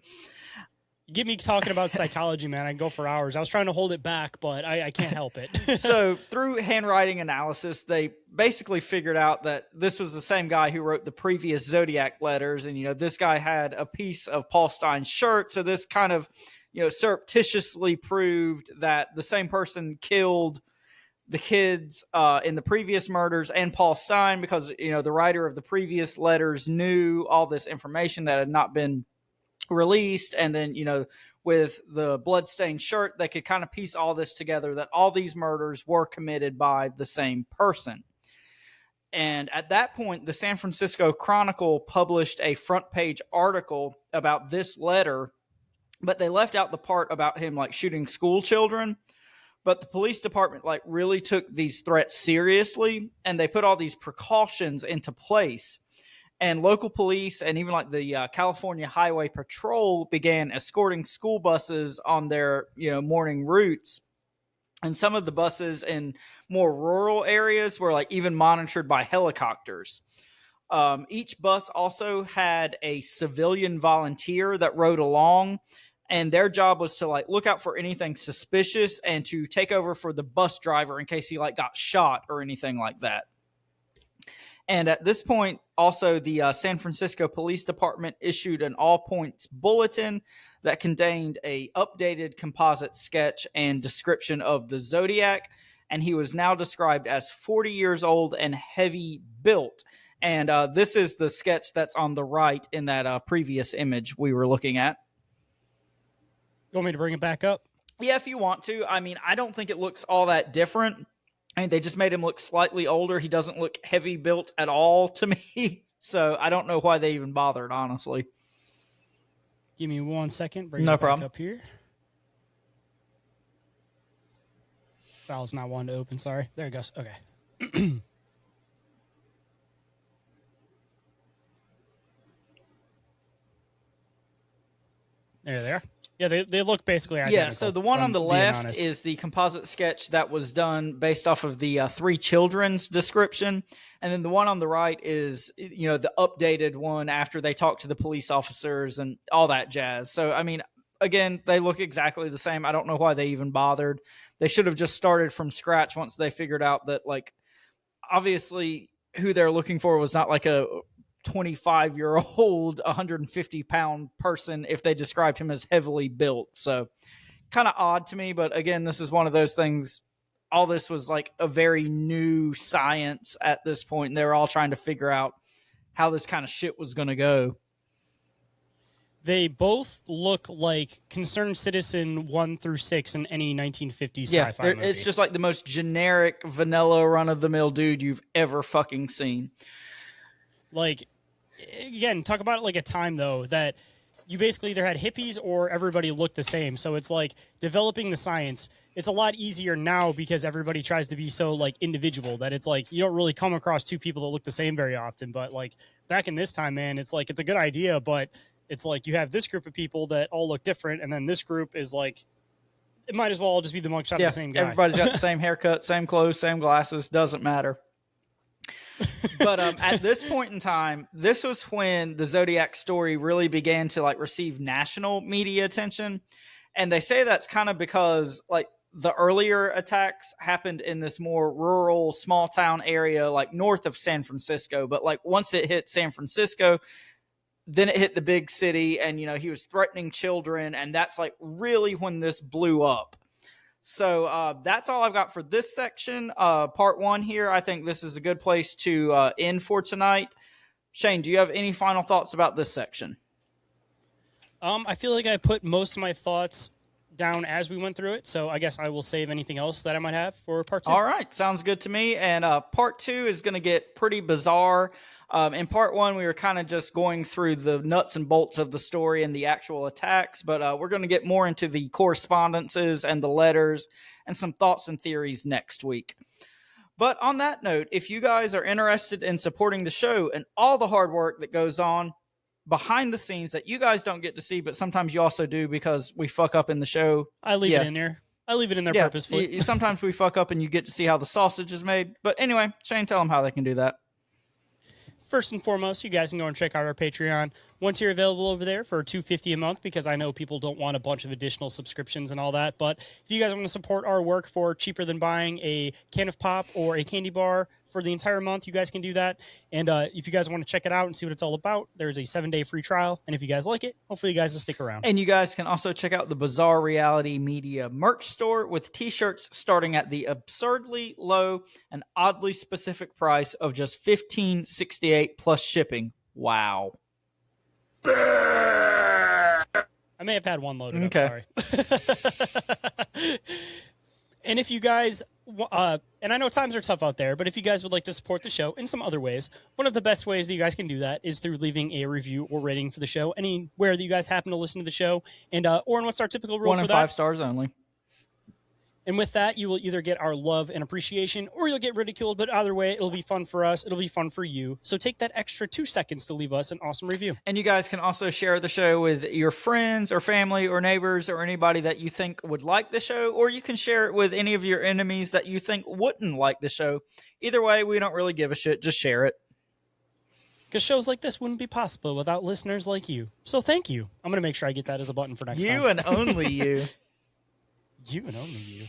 Get me talking about psychology, man. I can go for hours. I was trying to hold it back, but I can't help it. So through handwriting analysis, they basically figured out that this was the same guy who wrote the previous Zodiac letters. And, this guy had a piece of Paul Stein's shirt. So this kind of, surreptitiously proved that the same person killed the kids in the previous murders and Paul Stein, because, the writer of the previous letters knew all this information that had not been released. And then, with the bloodstained shirt, they could kind of piece all this together, that all these murders were committed by the same person. And at that point, the San Francisco Chronicle published a front page article about this letter, but they left out the part about him like shooting school children. But the police department like really took these threats seriously, and they put all these precautions into place. And local police and even like the California Highway Patrol began escorting school buses on their morning routes. And some of the buses in more rural areas were like even monitored by helicopters. Each bus also had a civilian volunteer that rode along, and their job was to like look out for anything suspicious and to take over for the bus driver in case he like got shot or anything like that. And at this point, also, the San Francisco Police Department issued an all-points bulletin that contained a updated composite sketch and description of the Zodiac, and he was now described as 40 years old and heavy built. And this is the sketch that's on the right in that previous image we were looking at. You want me to bring it back up? Yeah, if you want to. I mean, I don't think it looks all that different. I mean, they just made him look slightly older. He doesn't look heavy built at all to me. So I don't know why they even bothered, honestly. Give me 1 second. Bring No it back problem. up here. File's not wanting to open. Sorry. There it goes. Okay. There they are. Yeah, they look basically identical. Yeah, so the one on the left is the composite sketch that was done based off of the three children's description. And then the one on the right is, the updated one after they talk to the police officers and all that jazz. So, I mean, again, they look exactly the same. I don't know why they even bothered. They should have just started from scratch once they figured out that, like, obviously who they're looking for was not like a 25-year-old 150-pound person if they described him as heavily built. So kind of odd to me, but again, this is one of those things. All this was like a very new science at this point, and they were all trying to figure out how this kind of shit was going to go. They both look like Concerned Citizen 1 through 6 in any 1950s sci-fi movie. It's just like the most generic, vanilla, run-of-the-mill dude you've ever fucking seen. Like, again, talk about it like a time, though, that you basically either had hippies or everybody looked the same. So it's like developing the science. It's a lot easier now because everybody tries to be so, like, individual that it's like you don't really come across two people that look the same very often. But, like, back in this time, man, it's like it's a good idea, but it's like you have this group of people that all look different, and then this group is like, it might as well all just be the mugshot of the same guy. Everybody's got the same haircut, same clothes, same glasses, doesn't matter. But at this point in time, this was when the Zodiac story really began to like receive national media attention. And they say that's kind of because like the earlier attacks happened in this more rural, small town area, like north of San Francisco. But like once it hit San Francisco, then it hit the big city, and, he was threatening children, and that's like really when this blew up. So that's all I've got for this section. Part one here, I think this is a good place to end for tonight. Shane, do you have any final thoughts about this section? I feel like I put most of my thoughts down as we went through it, so I guess I will save anything else that I might have for part two. All right, sounds good to me. And part two is going to get pretty bizarre. In part one, we were kind of just going through the nuts and bolts of the story and the actual attacks, but we're going to get more into the correspondences and the letters and some thoughts and theories next week. But on that note, if you guys are interested in supporting the show and all the hard work that goes on behind the scenes that you guys don't get to see, but sometimes you also do because we fuck up in the show. I leave it in there. I leave it in there purposefully. Sometimes we fuck up and you get to see how the sausage is made. But anyway, Shane, tell them how they can do that. First and foremost, you guys can go and check out our Patreon. One tier available over there for $2.50 a month, because I know people don't want a bunch of additional subscriptions and all that. But if you guys want to support our work for cheaper than buying a can of pop or a candy bar for the entire month, you guys can do that. And if you guys want to check it out and see what it's all about, there's a 7-day free trial. And if you guys like it, hopefully you guys will stick around. And you guys can also check out the Bizarre Reality Media merch store with t-shirts starting at the absurdly low and oddly specific price of just $15.68 plus shipping. Wow. I may have had one loaded up, sorry. And if you guys, and I know times are tough out there, but if you guys would like to support the show in some other ways, one of the best ways that you guys can do that is through leaving a review or rating for the show, anywhere that you guys happen to listen to the show. And Orin, what's our typical rule for that? 1 and 5 stars only. And with that, you will either get our love and appreciation, or you'll get ridiculed. But either way, it'll be fun for us. It'll be fun for you. So take that extra 2 seconds to leave us an awesome review. And you guys can also share the show with your friends or family or neighbors or anybody that you think would like the show, or you can share it with any of your enemies that you think wouldn't like the show. Either way, we don't really give a shit. Just share it. Because shows like this wouldn't be possible without listeners like you. So thank you. I'm going to make sure I get that as a button for next time. You and only you. You and only you.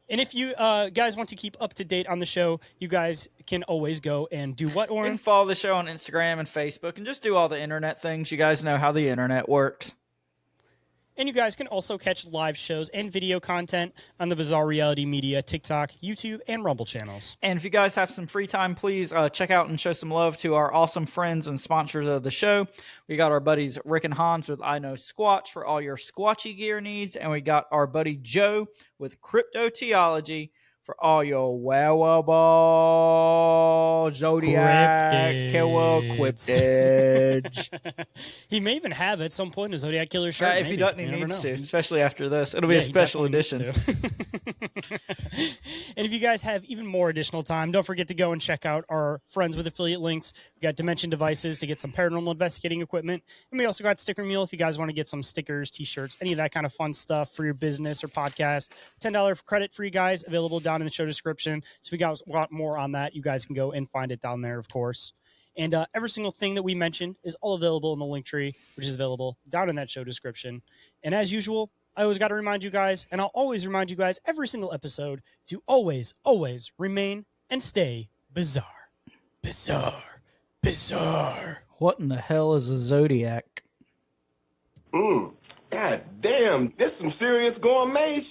And if you guys want to keep up to date on the show, you guys can always go and do what, Orin? You can follow the show on Instagram and Facebook and just do all the internet things. You guys know how the internet works. And you guys can also catch live shows and video content on the Bizarre Reality Media, TikTok, YouTube, and Rumble channels. And if you guys have some free time, please check out and show some love to our awesome friends and sponsors of the show. We got our buddies Rick and Hans with I Know Squatch for all your squatchy gear needs. And we got our buddy Joe with Cryptoteology for all your wearable Zodiac Killer cryptids. He may even have at some point a Zodiac Killer shirt. If he doesn't, he needs to, especially after this. It'll be a special edition. And if you guys have even more additional time, don't forget to go and check out our friends with affiliate links. We got Dimension Devices to get some paranormal investigating equipment. And we also got Sticker Mule if you guys want to get some stickers, t-shirts, any of that kind of fun stuff for your business or podcast. $10 credit for you guys available down in the show description. So if you guys want more on that, you guys can go and find it down there, of course. And every single thing that we mentioned is all available in the link tree, which is available down in that show description. And as usual, I always got to remind you guys, and I'll always remind you guys every single episode, to always, always remain and stay bizarre. Bizarre. Bizarre. What in the hell is a Zodiac? God damn, this some serious gourmet